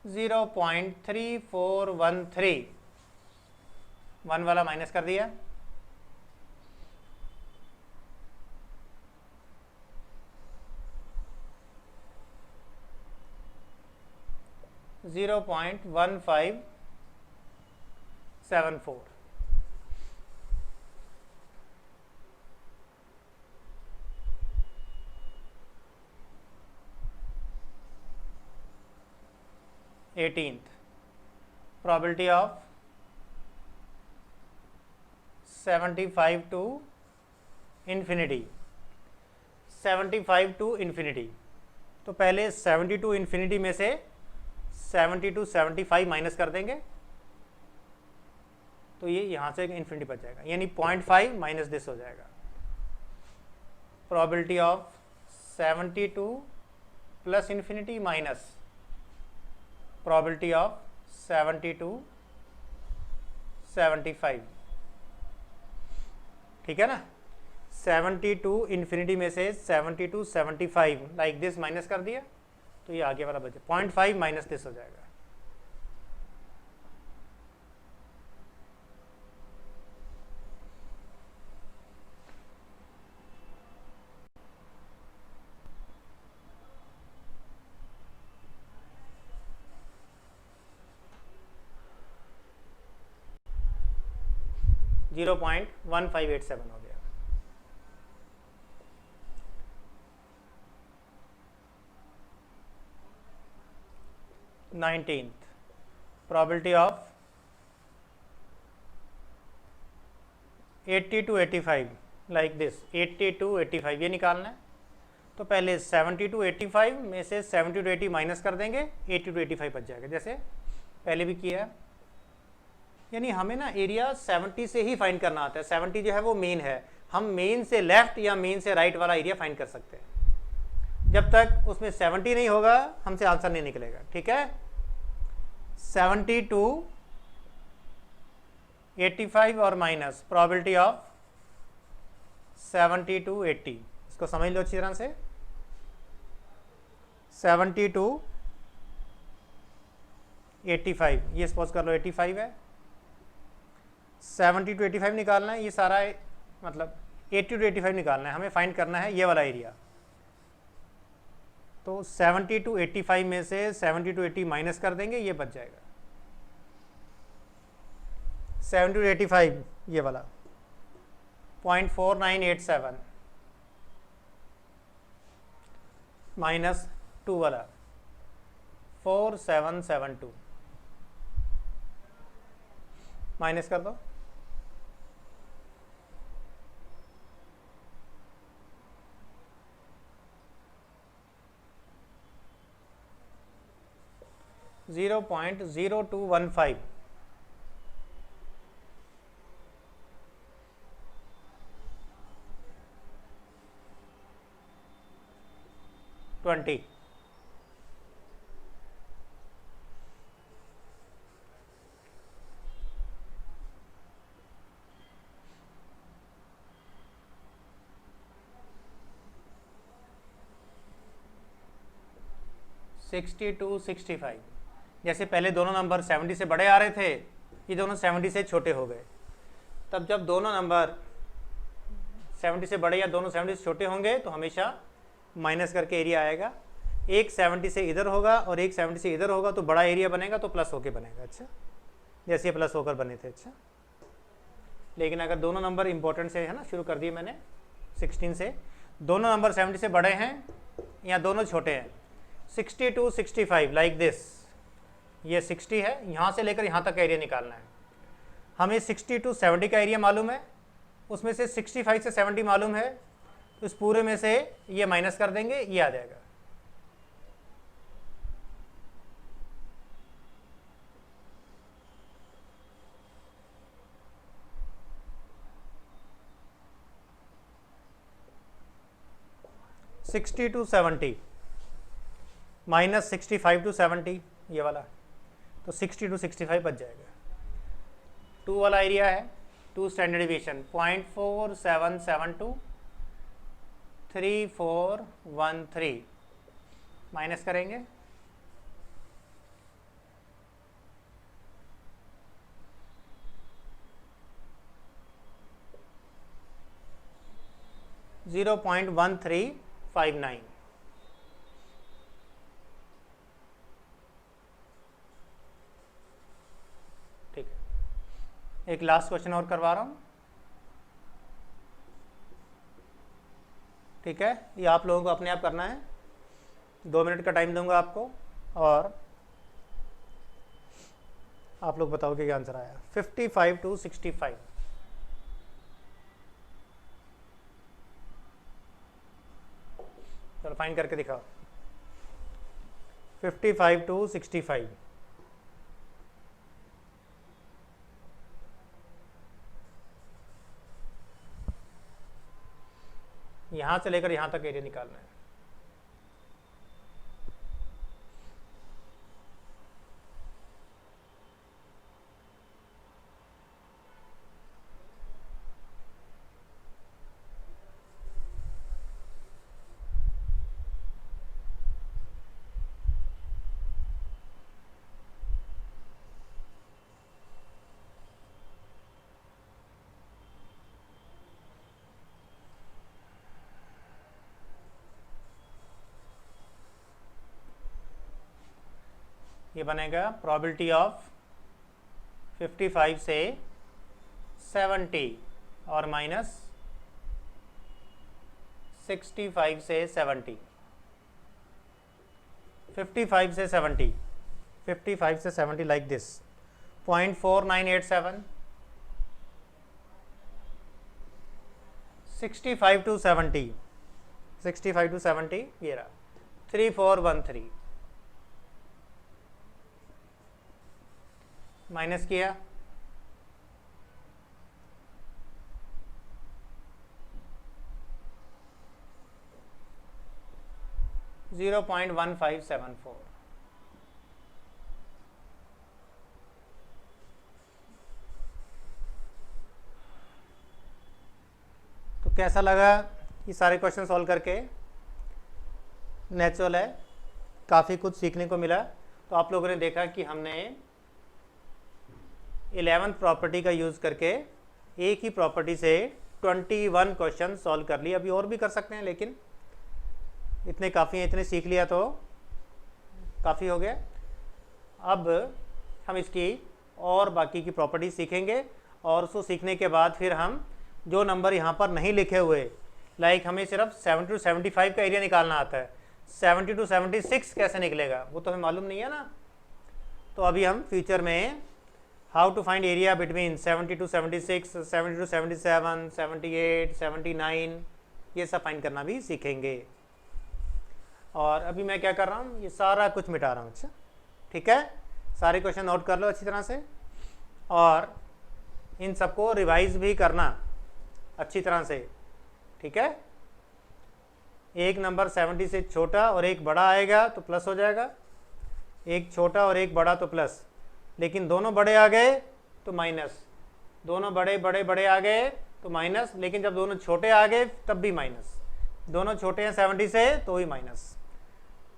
0.3413, 1 वाला माइनस कर दिया, 0.1574, eighteenth probability of 75 to infinity, 75 to infinity। तो पहले 70 टू इन्फिनिटी में से 70 टू 75 माइनस कर देंगे, तो ये यहाँ से इन्फिनिटी बच जाएगा, यानी 0.5 माइनस दिस हो जाएगा। Probability of 72 plus infinity minus probability of 72 75, ठीक है ना। 72 इन्फिनिटी में से 72 75 लाइक दिस माइनस कर दिया, तो ये आगे वाला बचे 0.5 माइनस दिस हो जाएगा। जीरो 0.1587 हो गया। Nineteenth probability of 80 to 85 like this, 80 to 85 ये निकालना है। तो पहले 70 टू 85 में से 70 टू 80 माइनस कर देंगे, 80 टू 85 बच जाएगा, जैसे पहले भी किया है। यानी हमें ना एरिया 70 से ही फाइंड करना आता है। 70 जो है वो मेन है, हम मेन से लेफ्ट या मेन से राइट वाला एरिया फाइंड कर सकते हैं। जब तक उसमें 70 नहीं होगा हमसे आंसर नहीं निकलेगा, ठीक है। 70 टू 85 और माइनस प्रोबेबिलिटी ऑफ 70 टू 80, इसको समझ लो अच्छी तरह से। 70 टू 85, ये सपोज कर लो 85 है, 70 टू 85 निकालना है, ये सारा मतलब 80 टू 85 निकालना है, हमें फाइंड करना है ये वाला एरिया। तो 70 टू 85 में से 70 टू 80 माइनस कर देंगे, ये बच जाएगा 70 टू 85 ये वाला 0.4987 माइनस 2 वाला 4772 माइनस कर दो, $0.0215 20 60 टू 65। जैसे पहले दोनों नंबर 70 से बड़े आ रहे थे, ये दोनों 70 से छोटे हो गए। तब जब दोनों नंबर 70 से बड़े या दोनों 70 से छोटे होंगे तो हमेशा माइनस करके एरिया आएगा। एक 70 से इधर होगा और एक 70 से इधर होगा तो बड़ा एरिया बनेगा, तो प्लस होके बनेगा। अच्छा, जैसे ये प्लस होकर बने थे। अच्छा, लेकिन अगर दोनों नंबर इंपॉर्टेंट से है ना, शुरू कर दिए मैंने 16 से, दोनों नंबर 70 से बड़े हैं या दोनों छोटे हैं, 60 टू 65 लाइक दिस, ये 60 है, यहाँ से लेकर यहाँ तक का एरिया निकालना है। हमें 60 टू 70 का एरिया मालूम है, उसमें से 65 से 70 मालूम है, तो इस पूरे में से ये माइनस कर देंगे, ये आ जाएगा। $60 to 70 माइनस 65 टू 70 ये वाला, तो 60 टू 65 बच जाएगा। 2 वाला एरिया है, 2 स्टैंडर्ड डिवीजन 0.4772 3413 माइनस करेंगे 0.1359। ठीक है, एक लास्ट क्वेश्चन और करवा रहा हूँ। ठीक है, ये आप लोगों को अपने आप करना है, 2 मिनट का टाइम दूंगा आपको और आप लोग बताओगे क्या आंसर आया। 55 to 65। चलो फाइन करके दिखाओ। 55 to 65। यहाँ से लेकर यहाँ तक एरिया निकालना है। ये बनेगा प्रोबेबिलिटी ऑफ 55 से 70 और माइनस 65 से 70। 55 से 70, 55 से 70 लाइक दिस, 0.4987। 65 to 70, 65 to 70 ये रहा 3413। माइनस किया, $0.1574। तो कैसा लगा ये सारे क्वेश्चन सॉल्व करके? नेचुरल है, काफ़ी कुछ सीखने को मिला। तो आप लोगों ने देखा कि हमने 11th प्रॉपर्टी का यूज़ करके एक ही प्रॉपर्टी से 21 क्वेश्चन सॉल्व कर लिए। अभी और भी कर सकते हैं, लेकिन इतने काफ़ी हैं, इतने सीख लिया तो काफ़ी हो गया। अब हम इसकी और बाकी की प्रॉपर्टी सीखेंगे और उसको सीखने के बाद फिर हम जो नंबर यहाँ पर नहीं लिखे हुए, लाइक हमें सिर्फ 70 to 75 का एरिया निकालना आता है, 70 to 76 कैसे निकलेगा वो तो हमें मालूम नहीं है ना। तो अभी हम फ्यूचर में how to find area between 70 to 76, 70 to 77, 78, 79 ये सब फाइंड करना भी सीखेंगे। और अभी मैं क्या कर रहा हूँ, ये सारा कुछ मिटा रहा हूँ। अच्छा ठीक है, सारे क्वेश्चन नोट कर लो अच्छी तरह से और इन सबको रिवाइज भी करना अच्छी तरह से। ठीक है, एक नंबर 70 से छोटा और एक बड़ा आएगा तो प्लस हो जाएगा, एक छोटा और एक बड़ा तो प्लस, लेकिन दोनों बड़े आ गए तो माइनस, दोनों बड़े बड़े बड़े आ गए तो माइनस, लेकिन जब दोनों छोटे आ गए तब भी माइनस, दोनों छोटे हैं 70 से तो ही माइनस।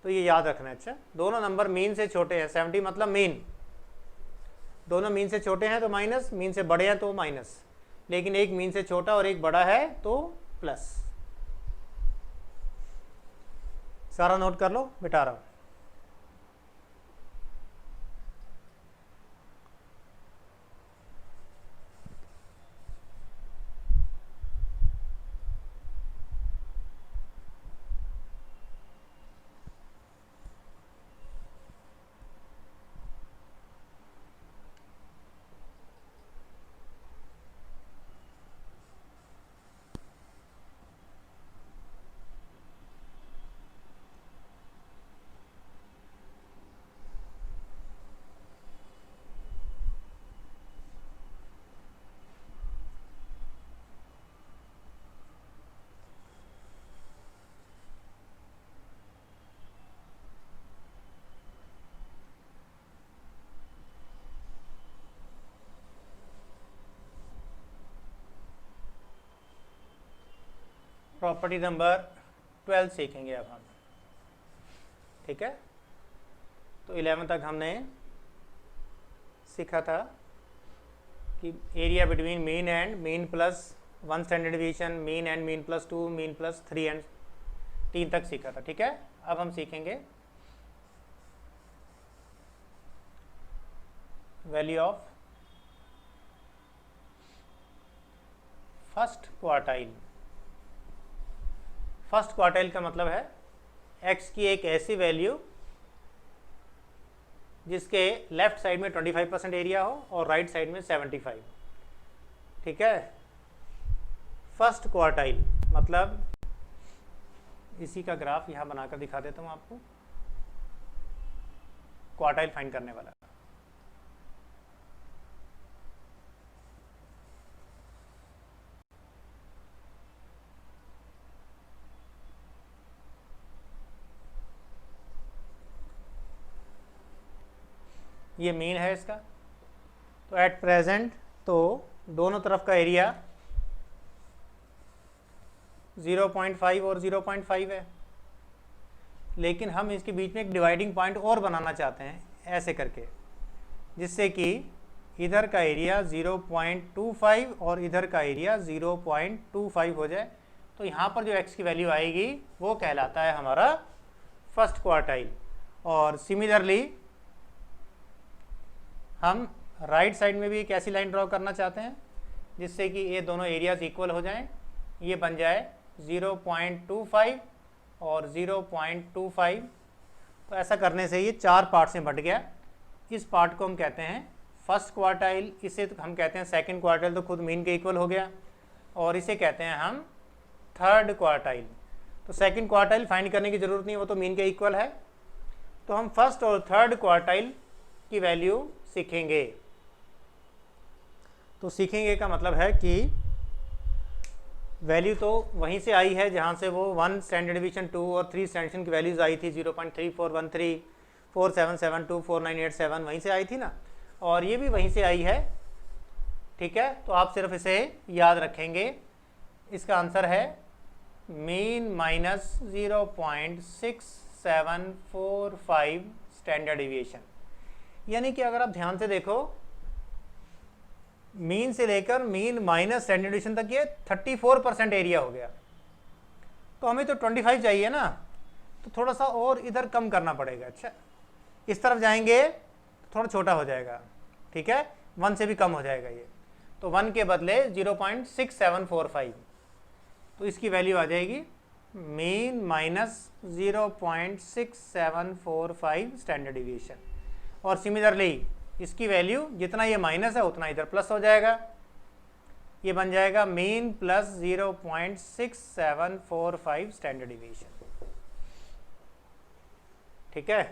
तो ये याद रखना है। अच्छा, दोनों नंबर मीन से छोटे हैं, 70 मतलब मीन, दोनों मीन से छोटे हैं तो माइनस, मीन से बड़े हैं तो माइनस, लेकिन एक मीन से छोटा और एक बड़ा है तो प्लस। सारा नोट कर लो, मिटा रहा हूँ। प्रॉपर्टी नंबर 12 सीखेंगे अब हम। ठीक है, तो 11 तक हमने सीखा था कि area between mean and mean plus 1 standard division, mean and mean plus 2, mean plus 3 and 3 तक सीखा था। ठीक है, अब हम सीखेंगे value of first quartile. First quartile का मतलब है x की एक ऐसी वैल्यू जिसके लेफ्ट साइड में 25% एरिया हो और राइट साइड में 75। ठीक है, फर्स्ट क्वार्टाइल मतलब इसी का ग्राफ यहाँ बनाकर दिखा देता हूँ आपको, क्वार्टाइल फाइंड करने वाला। ये मीन है इसका। तो एट प्रेजेंट तो दोनों तरफ का एरिया 0.5 और 0.5 है, लेकिन हम इसके बीच में एक डिवाइडिंग पॉइंट और बनाना चाहते हैं ऐसे करके, जिससे कि इधर का एरिया 0.25 और इधर का एरिया 0.25 हो जाए। तो यहाँ पर जो x की वैल्यू आएगी वो कहलाता है हमारा फर्स्ट क्वार्टाइल। और सिमिलरली हम राइट साइड में भी एक ऐसी लाइन ड्रॉ करना चाहते हैं जिससे कि ये दोनों एरियाज इक्वल हो जाएं। ये बन जाए 0.25 और 0.25। तो ऐसा करने से ये 4 पार्ट्स में बट गया। इस पार्ट को हम कहते हैं फर्स्ट क्वार्टाइल, इसे तो हम कहते हैं सेकंड क्वार्टाइल, तो खुद मीन के इक्वल हो गया। और इसे कहते हैं हम थर्ड क्वार्टाइल। तो सेकंड क्वार्टाइल फाइंड करने की ज़रूरत नहीं, वो तो मीन के इक्वल है। तो हम फर्स्ट और थर्ड क्वार्टाइल की वैल्यू सीखेंगे। तो सीखेंगे का मतलब है कि वैल्यू तो वहीं से आई है जहाँ से वो 1 स्टैंडर्ड डिवीजन, 2 और 3 स्टैंडर्ड की वैल्यूज़ आई थी, 0.3413, 4772, 4987, वहीं से आई थी ना। और ये भी वहीं से आई है। ठीक है, तो आप सिर्फ इसे याद रखेंगे। इसका आंसर है मीन माइनस 0.6745 स्टैंडर्ड डिविएशन। यानी कि अगर आप ध्यान से देखो, मीन से लेकर मीन माइनस स्टैंडर्ड डिविएशन तक ये 34% एरिया हो गया। तो हमें तो 25 चाहिए ना, तो थोड़ा सा और इधर कम करना पड़ेगा। अच्छा, इस तरफ जाएंगे तो थोड़ा छोटा हो जाएगा। ठीक है, 1 से भी कम हो जाएगा ये। तो 1 के बदले 0.6745। तो इसकी वैल्यू आ जाएगी मीन माइनस 0.6745 स्टैंडर्ड डिविएशन। और सिमिलरली इसकी वैल्यू जितना ये माइनस है उतना इधर प्लस हो जाएगा। ये बन जाएगा मीन प्लस 0.6745 स्टैंडर्ड डिविएशन। ठीक है,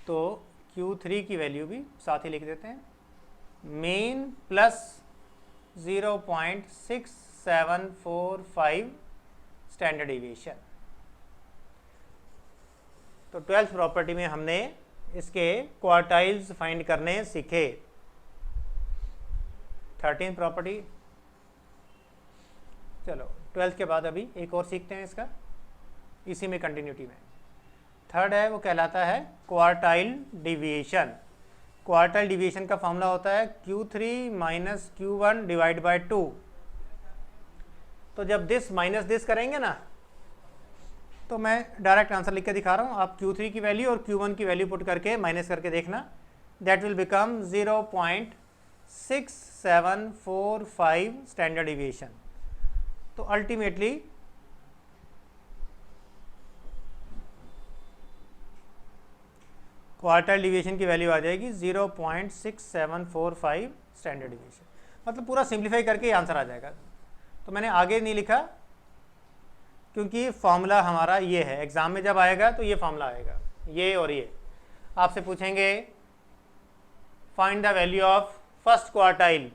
तो Q3 की वैल्यू भी साथ ही लिख देते हैं, मीन प्लस 0.6745 स्टैंडर्ड डिविएशन। तो 12th प्रॉपर्टी में हमने इसके क्वार्टाइल्स फाइंड करने सीखे। 13th प्रॉपर्टी, चलो 12th के बाद अभी एक और सीखते हैं इसका, इसी में कंटिन्यूटी में। थर्ड है, वो कहलाता है क्वार्टाइल डिविएशन। क्वार्टाइल डिविएशन का फॉर्मूला होता है Q3 minus Q1 divide by 2। तो जब दिस माइनस दिस करेंगे ना, तो मैं डायरेक्ट आंसर लिख के दिखा रहा हूँ। आप Q3 की वैल्यू और Q1 की वैल्यू पुट करके माइनस करके देखना, that will become 0.6745 standard deviation. तो अल्टीमेटली क्वार्टाइल डिविएशन की वैल्यू आ जाएगी 0.6745 स्टैंडर्ड डिविएशन। मतलब पूरा सिंप्लीफाई करके आंसर आ जाएगा। तो मैंने आगे नहीं लिखा क्योंकि फॉर्मूला हमारा ये है। एग्जाम में जब आएगा तो ये फॉर्मूला आएगा, ये और ये। आपसे पूछेंगे find the value of first quartile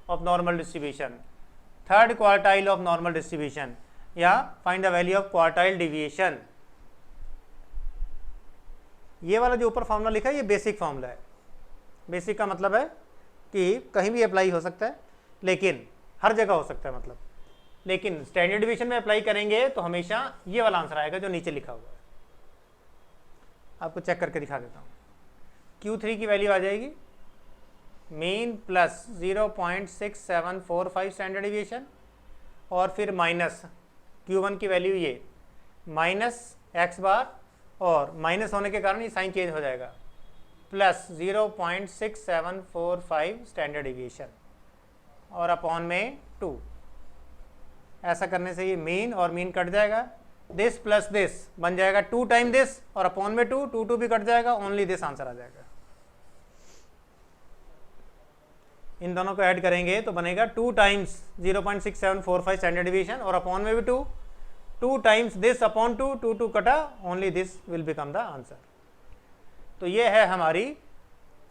of normal distribution, third quartile of normal distribution, या find the value of quartile deviation. ये वाला जो ऊपर फॉर्मूला लिखा है ये बेसिक फॉर्मूला है। बेसिक का मतलब है कि कहीं भी अप्लाई हो सकता है, लेकिन हर जगह हो सकता है मतलब, लेकिन स्टैंडर्ड डिवीजन में अप्लाई करेंगे तो हमेशा ये वाला आंसर आएगा जो नीचे लिखा हुआ है। आपको चेक करके दिखा देता हूँ। Q3 की वैल्यू आ जाएगी मीन प्लस 0.6745 स्टैंडर्ड डिविएशन और फिर माइनस Q1 की वैल्यू ये माइनस एक्स बार, और माइनस होने के कारण ये साइन चेंज हो जाएगा, प्लस 0.6745 स्टैंडर्ड डिविएशन और अपॉन में 2। ऐसा करने से ये मीन और मीन कट जाएगा, दिस प्लस दिस बन जाएगा 2 टाइम दिस, और अपॉन में 2, 2 2 भी कट जाएगा, ओनली दिस आंसर आ जाएगा। इन दोनों को ऐड करेंगे तो बनेगा 2 टाइम्स 0.6745 स्टैंडर्ड डिविएशन और अपॉन में भी 2, 2 टाइम्स दिस अपॉन 2, 2 2 कटा, only this will become the answer. तो ये है हमारी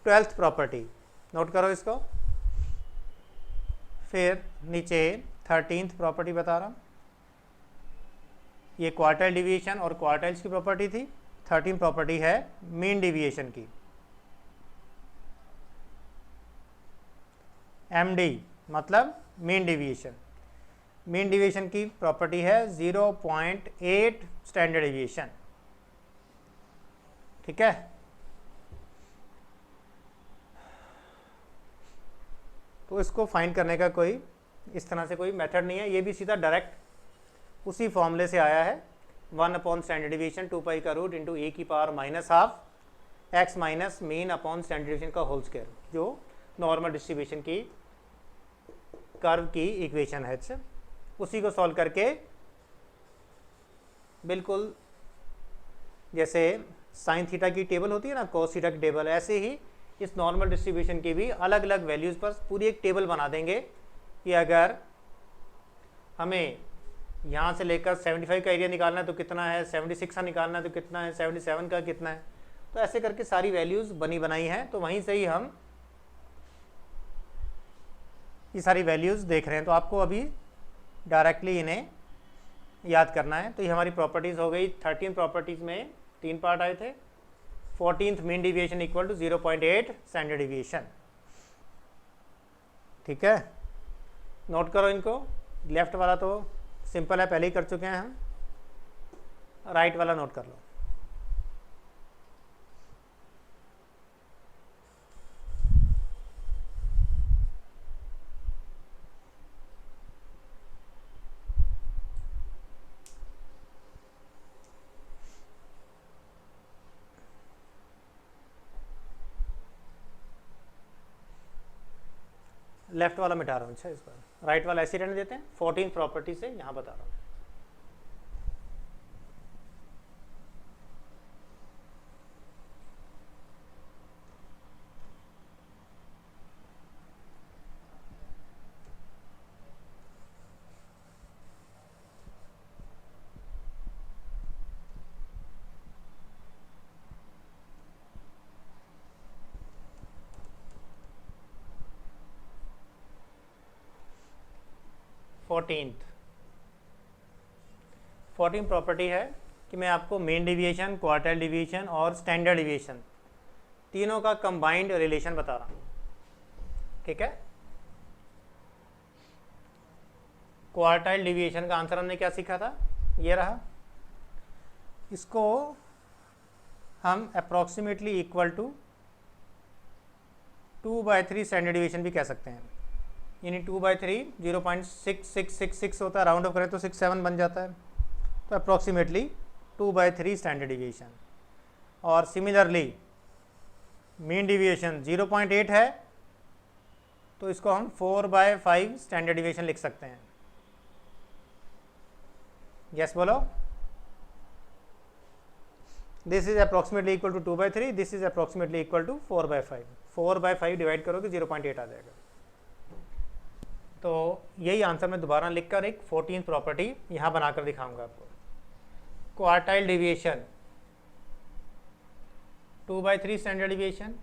12th प्रॉपर्टी, नोट करो इसको। फिर नीचे 13th प्रॉपर्टी बता रहा हूँ, ये क्वार्टाइल डिवीएशन और क्वार्टाइल्स की प्रॉपर्टी थी। 13th प्रॉपर्टी है मीन डिवीएशन की। MD मतलब मीन डिवीएशन। मीन डिवीएशन की प्रॉपर्टी है 0.8 स्टैंडर्ड डिवीएशन, ठीक है। तो इसको फाइंड करने का कोई इस तरह से कोई मेथड नहीं है, ये भी सीधा डायरेक्ट उसी फॉर्मूले से आया है, 1 अपॉन स्टैंडर्ड डिवीएशन 2 पाई का रूट इंटू ए की power minus half x minus mean upon standard deviation का होल स्क्वायर, जो नॉर्मल डिस्ट्रीब्यूशन की कर्व की इक्वेशन है। उसी को सॉल्व करके बिल्कुल जैसे साइन थीटा की टेबल होती है ना, कोस थीटा की टेबल, ऐसे ही इस नॉर्मल डिस्ट्रीब्यूशन की भी अलग अलग वैल्यूज़ पर पूरी एक टेबल बना देंगे कि अगर हमें यहाँ से लेकर 75 का एरिया निकालना है तो कितना है, 76 का निकालना है तो कितना है, 77 का कितना है, तो ऐसे करके सारी वैल्यूज़ बनी बनाई हैं। तो वहीं से ही हम ये सारी वैल्यूज़ देख रहे हैं, तो आपको अभी डायरेक्टली इन्हें याद करना है। तो ये हमारी प्रॉपर्टीज़ हो गई। 13 प्रॉपर्टीज़ में 3 पार्ट आए थे। 14th mean deviation equal to 0.8 standard deviation, ठीक है। नोट करो इनको। लेफ्ट वाला तो सिंपल है, पहले ही कर चुके हैं हम, राइट वाला नोट कर लो। लेफ्ट वाला मिटा रहा हूँ, अच्छा इस बार राइट वाला ऐसे रहने देते हैं। 14 प्रॉपर्टी से यहाँ बता रहा हूँ। फोर्टीन प्रॉपर्टी है कि मैं आपको मेन डिविएशन, क्वार्टाइल डिविएशन और स्टैंडर्ड डिविएशन तीनों का कंबाइंड रिलेशन बता रहा हूँ, ठीक है। क्वार्टाइल डिविएशन का आंसर हमने क्या सीखा था, ये रहा। इसको हम approximately equal to 2/3 standard deviation भी कह सकते हैं। यानी 2/3 0.6666 होता है, राउंड ऑफ करें तो 67 बन जाता है, तो अप्रॉक्सीमेटली 2/3 स्टैंडर्ड डिविएशन। और सिमिलरली मीन डिविएशन 0.8 है, तो इसको हम 4/5 स्टैंडर्ड डिविएशन लिख सकते हैं। यस बोलो। This is approximately equal to 2/3, this is approximately equal to 4/5। 4/5 divide करोगे 0.8 आ जाएगा। तो यही आंसर मैं दोबारा लिखकर एक 14th प्रॉपर्टी यहाँ बनाकर दिखाऊंगा आपको। Quartile deviation 2/3 standard deviation,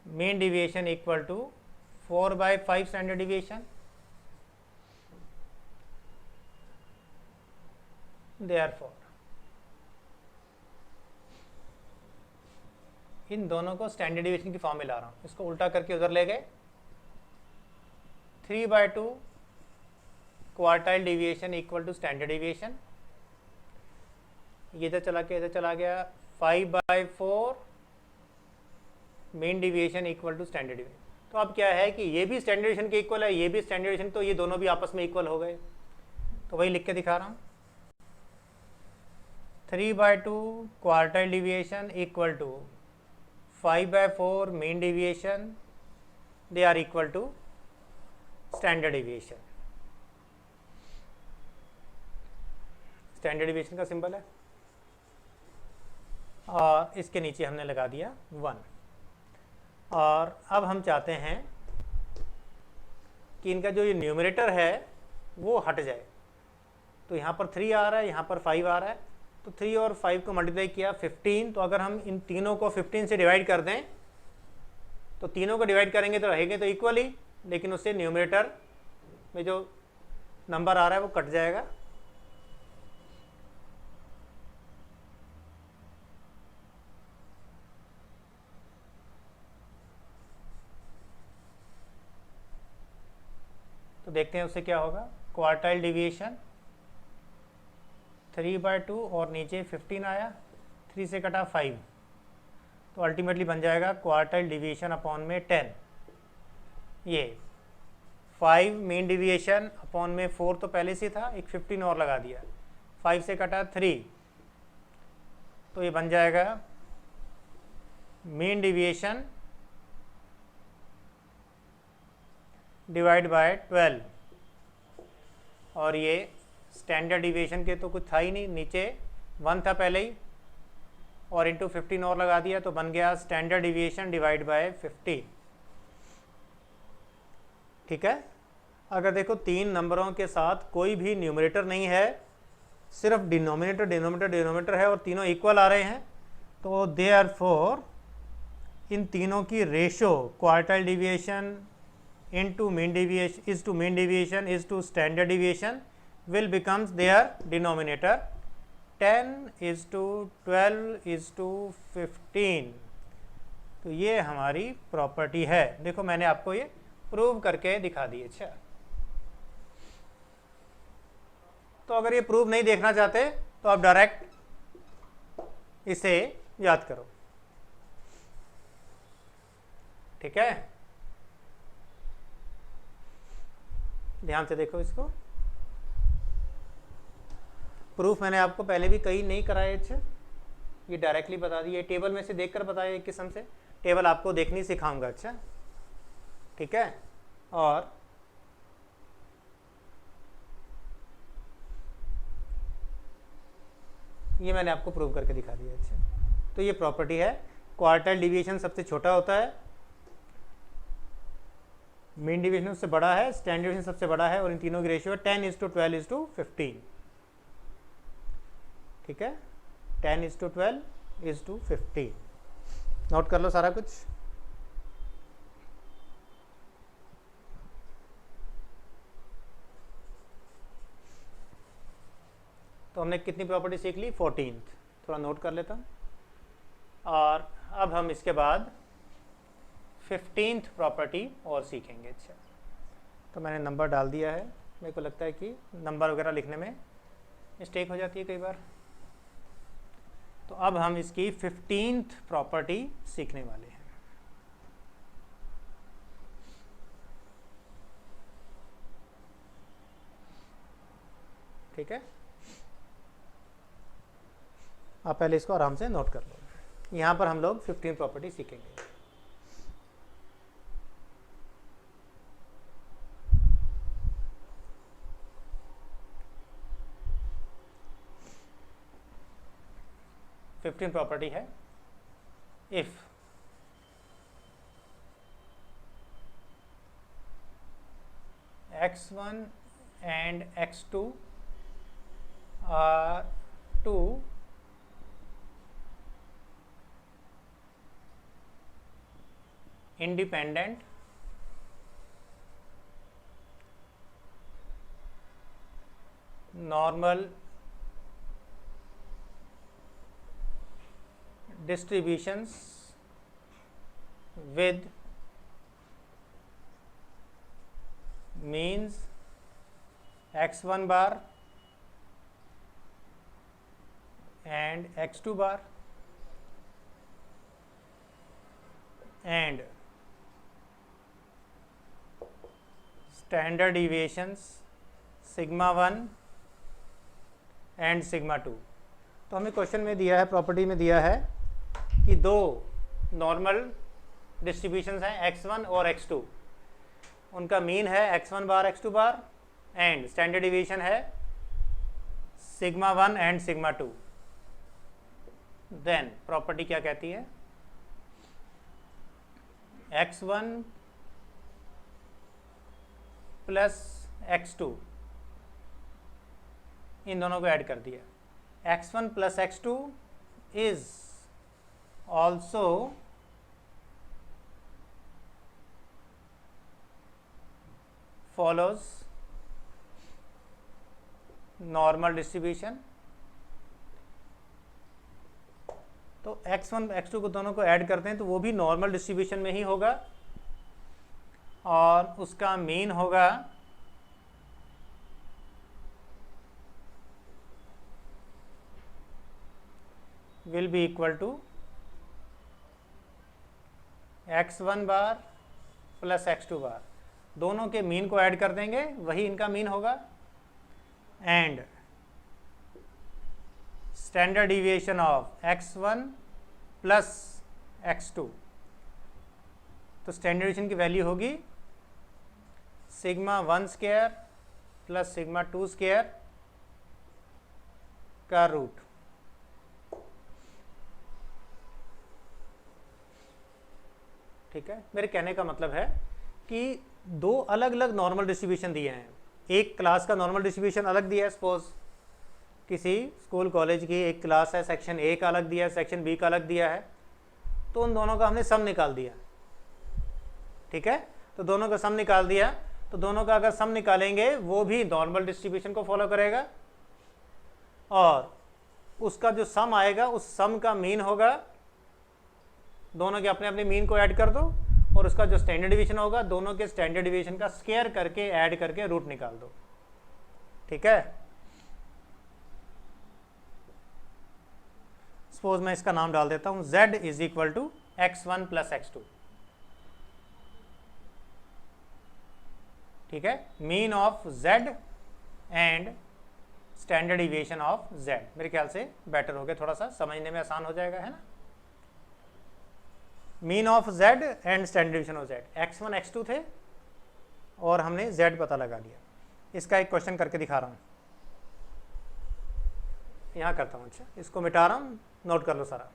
mean deviation equal to 4/5 standard deviation. Therefore इन दोनों को स्टैंडर्ड डिविएशन की फॉर्म में ला रहा हूँ, इसको उल्टा करके उधर ले गए। 3/2 quartile deviation equal to standard deviation, ये इधर चला के इधर चला गया। 5/4 mean deviation equal to standard deviation. तो अब क्या है कि ये भी स्टैंडर्ड डिवीजन के इक्वल है, ये भी स्टैंडर्ड डिवीजन, तो ये दोनों भी आपस में इक्वल हो गए। तो वही लिख के दिखा रहा हूँ, 3/2 quartile deviation equal to 5/4 mean deviation, they are equal to standard deviation. Standard deviation का सिंबल है और इसके नीचे हमने लगा दिया 1। और अब हम चाहते हैं कि इनका जो ये न्यूमरेटर है वो हट जाए। तो यहाँ पर 3 आ रहा है, यहाँ पर 5 आ रहा है, तो 3 और 5 को मल्टीप्लाई किया 15। तो अगर हम इन तीनों को 15 से डिवाइड कर दें तो तीनों को डिवाइड करेंगे तो रहेंगे तो इक्वल ही, लेकिन उससे न्यूमरेटर में जो नंबर आ रहा है वो कट जाएगा। तो देखते हैं उससे क्या होगा। क्वार्टाइल डिविएशन 3/2 और नीचे 15 आया, 3 से कटा 5, तो अल्टीमेटली बन जाएगा क्वार्टाइल डिविएशन अपॉन में 10। ये 5 मीन डिविएशन अपॉन में 4 तो पहले से था, एक 15 और लगा दिया, 5 से कटा 3, तो ये बन जाएगा मीन डिविएशन डिवाइड बाय 12। और ये स्टैंडर्ड डिविएशन के तो कुछ था ही नहीं, नीचे 1 था पहले ही, और इंटू 15 और लगा दिया, तो बन गया स्टैंडर्ड डिविएशन डिवाइड बाय 50। ठीक है। अगर देखो 3 नंबरों के साथ कोई भी न्यूमरेटर नहीं है, सिर्फ डिनोमिनेटर डिनोमिनेटर डिनोमिनेटर है और तीनों इक्वल आ रहे हैं, तो देयरफॉर इन तीनों की ratio quartile deviation into mean deviation is to mean deviation is to standard deviation will becomes their denominator 10:12:15। तो ये हमारी प्रॉपर्टी है। देखो मैंने आपको ये प्रूव करके दिखा दी। अच्छा, तो अगर ये प्रूव नहीं देखना चाहते तो आप डायरेक्ट इसे याद करो। ठीक है, ध्यान से देखो इसको। प्रूफ मैंने आपको पहले भी कई नहीं कराए। अच्छा, ये डायरेक्टली बता दिए, टेबल में से देखकर बताया एक किस्म से। टेबल आपको देखनी सिखाऊंगा। अच्छा, ठीक है। और ये मैंने आपको प्रूव करके दिखा दिया। अच्छा, तो ये प्रॉपर्टी है, क्वार्टाइल डिविएशन सबसे छोटा होता है, मीन डिवीजन उससे बड़ा है, स्टैंडर्ड डिवीजन सबसे बड़ा है, और इन तीनों की रेशियो है 10:12:15। ठीक है, 10:12:15। नोट कर लो सारा कुछ। तो हमने कितनी प्रॉपर्टी सीख ली? 14th। थोड़ा नोट कर लेता हूँ। और अब हम इसके बाद 15th प्रॉपर्टी और सीखेंगे। अच्छा, तो मैंने नंबर डाल दिया है। मेरे को लगता है कि नंबर वगैरह लिखने में मिस्टेक हो जाती है कई बार। तो अब हम इसकी 15th प्रॉपर्टी सीखने वाले हैं। ठीक है, आप पहले इसको आराम से नोट कर लो। यहाँ पर हम लोग 15th प्रॉपर्टी सीखेंगे। फिफ्टीन प्रॉपर्टी है, if x1 and x2 are two independent normal distributions with means x1 bar and x2 bar and standard deviations sigma 1 and sigma 2। तो हमें क्वेश्चन में दिया है, प्रॉपर्टी में दिया है कि दो नॉर्मल डिस्ट्रीब्यूशंस हैं x1 और x2, उनका मीन है x1 bar x2 bar and standard deviation है sigma 1 and sigma 2। Then property क्या कहती है, x1 प्लस x2, इन दोनों को ऐड कर दिया, x1 plus x2 is also follows normal distribution. तो x1 x2 को दोनों को ऐड करते हैं तो वो भी नॉर्मल डिस्ट्रीब्यूशन में ही होगा और उसका मीन होगा will be equal to x1 bar plus x2 bar, दोनों के मीन को ऐड कर देंगे वही इनका मीन होगा and standard deviation of x1 plus x2। तो स्टैंडर्ड डिविएशन की वैल्यू होगी sigma 1 square plus sigma 2 square का रूट। ठीक है, मेरे कहने का मतलब है कि दो अलग अलग नॉर्मल डिस्ट्रीब्यूशन दिए हैं, एक क्लास का नॉर्मल डिस्ट्रीब्यूशन अलग दिया है, सपोज किसी स्कूल कॉलेज की एक क्लास है, सेक्शन ए का अलग दिया है, सेक्शन बी का अलग दिया है, तो उन दोनों का हमने सम निकाल दिया। ठीक है, तो दोनों का सम निकाल दिया, तो दोनों का अगर सम निकालेंगे वो भी नॉर्मल डिस्ट्रीब्यूशन को फॉलो करेगा और उसका जो सम आएगा उस सम का मीन होगा, दोनों के अपने अपने मीन को ऐड कर दो और उसका जो स्टैंडर्ड डिवीजन होगा दोनों के स्टैंडर्ड डिवीजन का स्क्वायर करके ऐड करके रूट निकाल दो। ठीक है, सपोज मैं इसका नाम डाल देता हूं z is equal to x1 plus x2। ठीक है, mean of z and standard deviation of z, मेरे ख्याल से बेटर हो गया, थोड़ा सा समझने में आसान हो जाएगा, है ना। Mean of z and standard deviation of z, x1 x2 थे और हमने z पता लगा लिया। इसका एक क्वेश्चन करके दिखा रहा हूँ, यहाँ करता हूँ। अच्छा, इसको मिटा रहा हूँ, नोट कर लो सारा।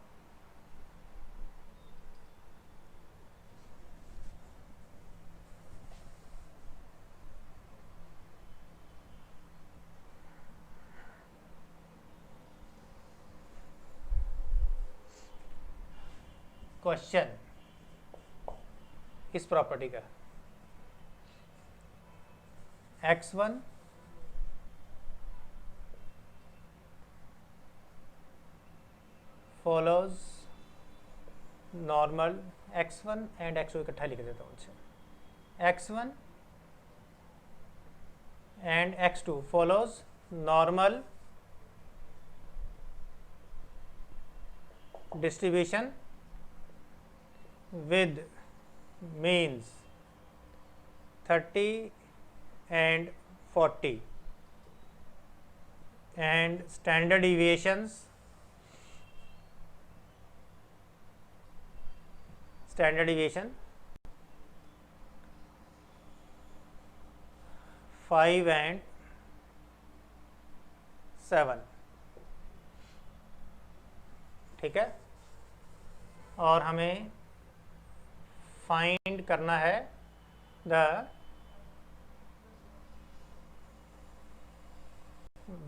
क्वेश्चन इस प्रॉपर्टी का, x1 follows normal, x1 and x2 इकट्ठा लिख देता हूँ। अच्छा, x1 and x2 follows normal distribution with means 30 and 40 and standard deviations 5 and 7। ठीक है, और हमें फाइंड करना है the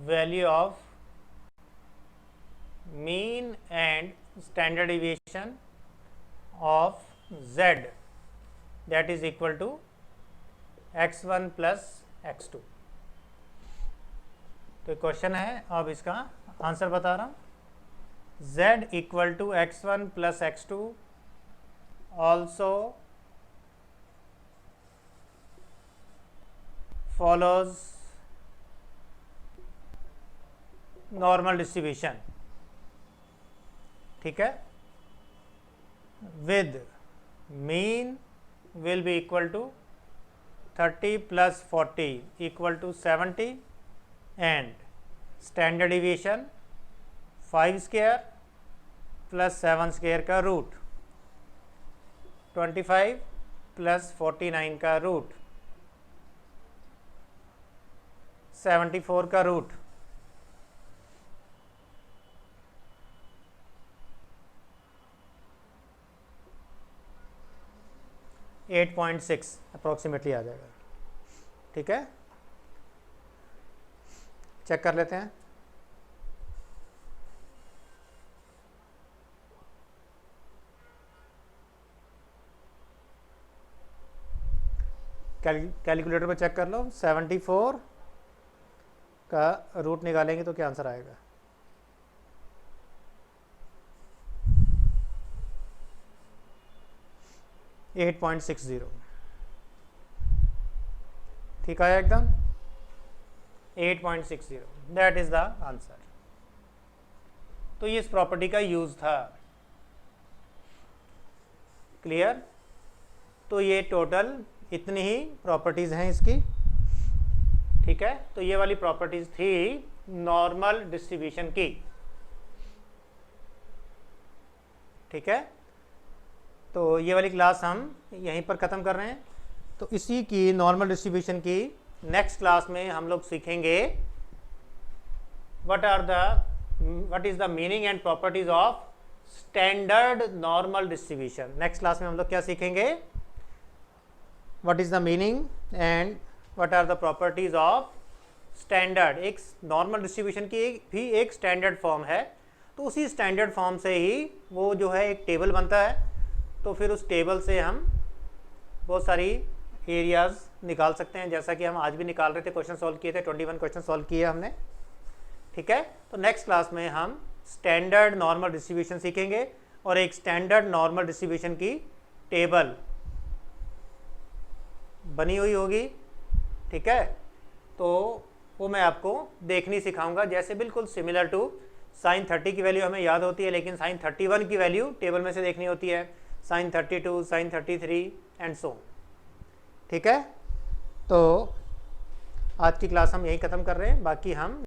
value of mean and standard deviation of z that is equal to x1 plus x2। तो क्वेश्चन है, अब इसका आंसर बता रहा हूँ, z equal to x1 plus x2 also follows normal distribution। ठीक है, with mean will be equal to 30 plus 40 equal to 70 and standard deviation 5 square plus 7 square का रूट, 25 प्लस 49 का रूट, 74 का रूट, .6 अप्रोक्सीमेटली आ जाएगा। ठीक है, चेक कर लेते हैं। कैलकुलेटर पे चेक कर लो, 74 का रूट निकालेंगे तो क्या आंसर आएगा? .60। ठीक आया एकदम, 8.60, दैट इज द आंसर। तो ये इस प्रॉपर्टी का यूज था। क्लियर? तो ये टोटल इतनी ही प्रॉपर्टीज हैं इसकी। ठीक है, तो ये वाली प्रॉपर्टीज थी नॉर्मल डिस्ट्रीब्यूशन की। ठीक है, तो ये वाली क्लास हम यहीं पर ख़त्म कर रहे हैं। तो इसी की नॉर्मल डिस्ट्रीब्यूशन की नेक्स्ट क्लास में हम लोग सीखेंगे what is the meaning and properties of standard normal distribution. Next class में हम लोग क्या सीखेंगे? What is the meaning and what are the properties of standard. एक नॉर्मल डिस्ट्रीब्यूशन की भी एक स्टैंडर्ड फॉर्म है, तो उसी स्टैंडर्ड फॉर्म से ही वो जो है एक टेबल बनता है। तो फिर उस टेबल से हम बहुत सारी एरियाज़ निकाल सकते हैं, जैसा कि हम आज भी निकाल रहे थे, क्वेश्चन सॉल्व किए थे, 21 क्वेश्चन सॉल्व किए हमने। ठीक है, तो नेक्स्ट क्लास में हम स्टैंडर्ड नॉर्मल डिस्ट्रीब्यूशन सीखेंगे और एक स्टैंडर्ड नॉर्मल डिस्ट्रीब्यूशन की टेबल बनी हुई होगी। ठीक है, तो वो मैं आपको देखनी सिखाऊंगा, जैसे बिल्कुल सिमिलर टू sin 30 की वैल्यू हमें याद होती है, लेकिन sin 31 की वैल्यू टेबल में से देखनी होती है, sin 32, sin 33 एंड सो। ठीक है, तो आज की क्लास हम यहीं ख़त्म कर रहे हैं, बाकी हम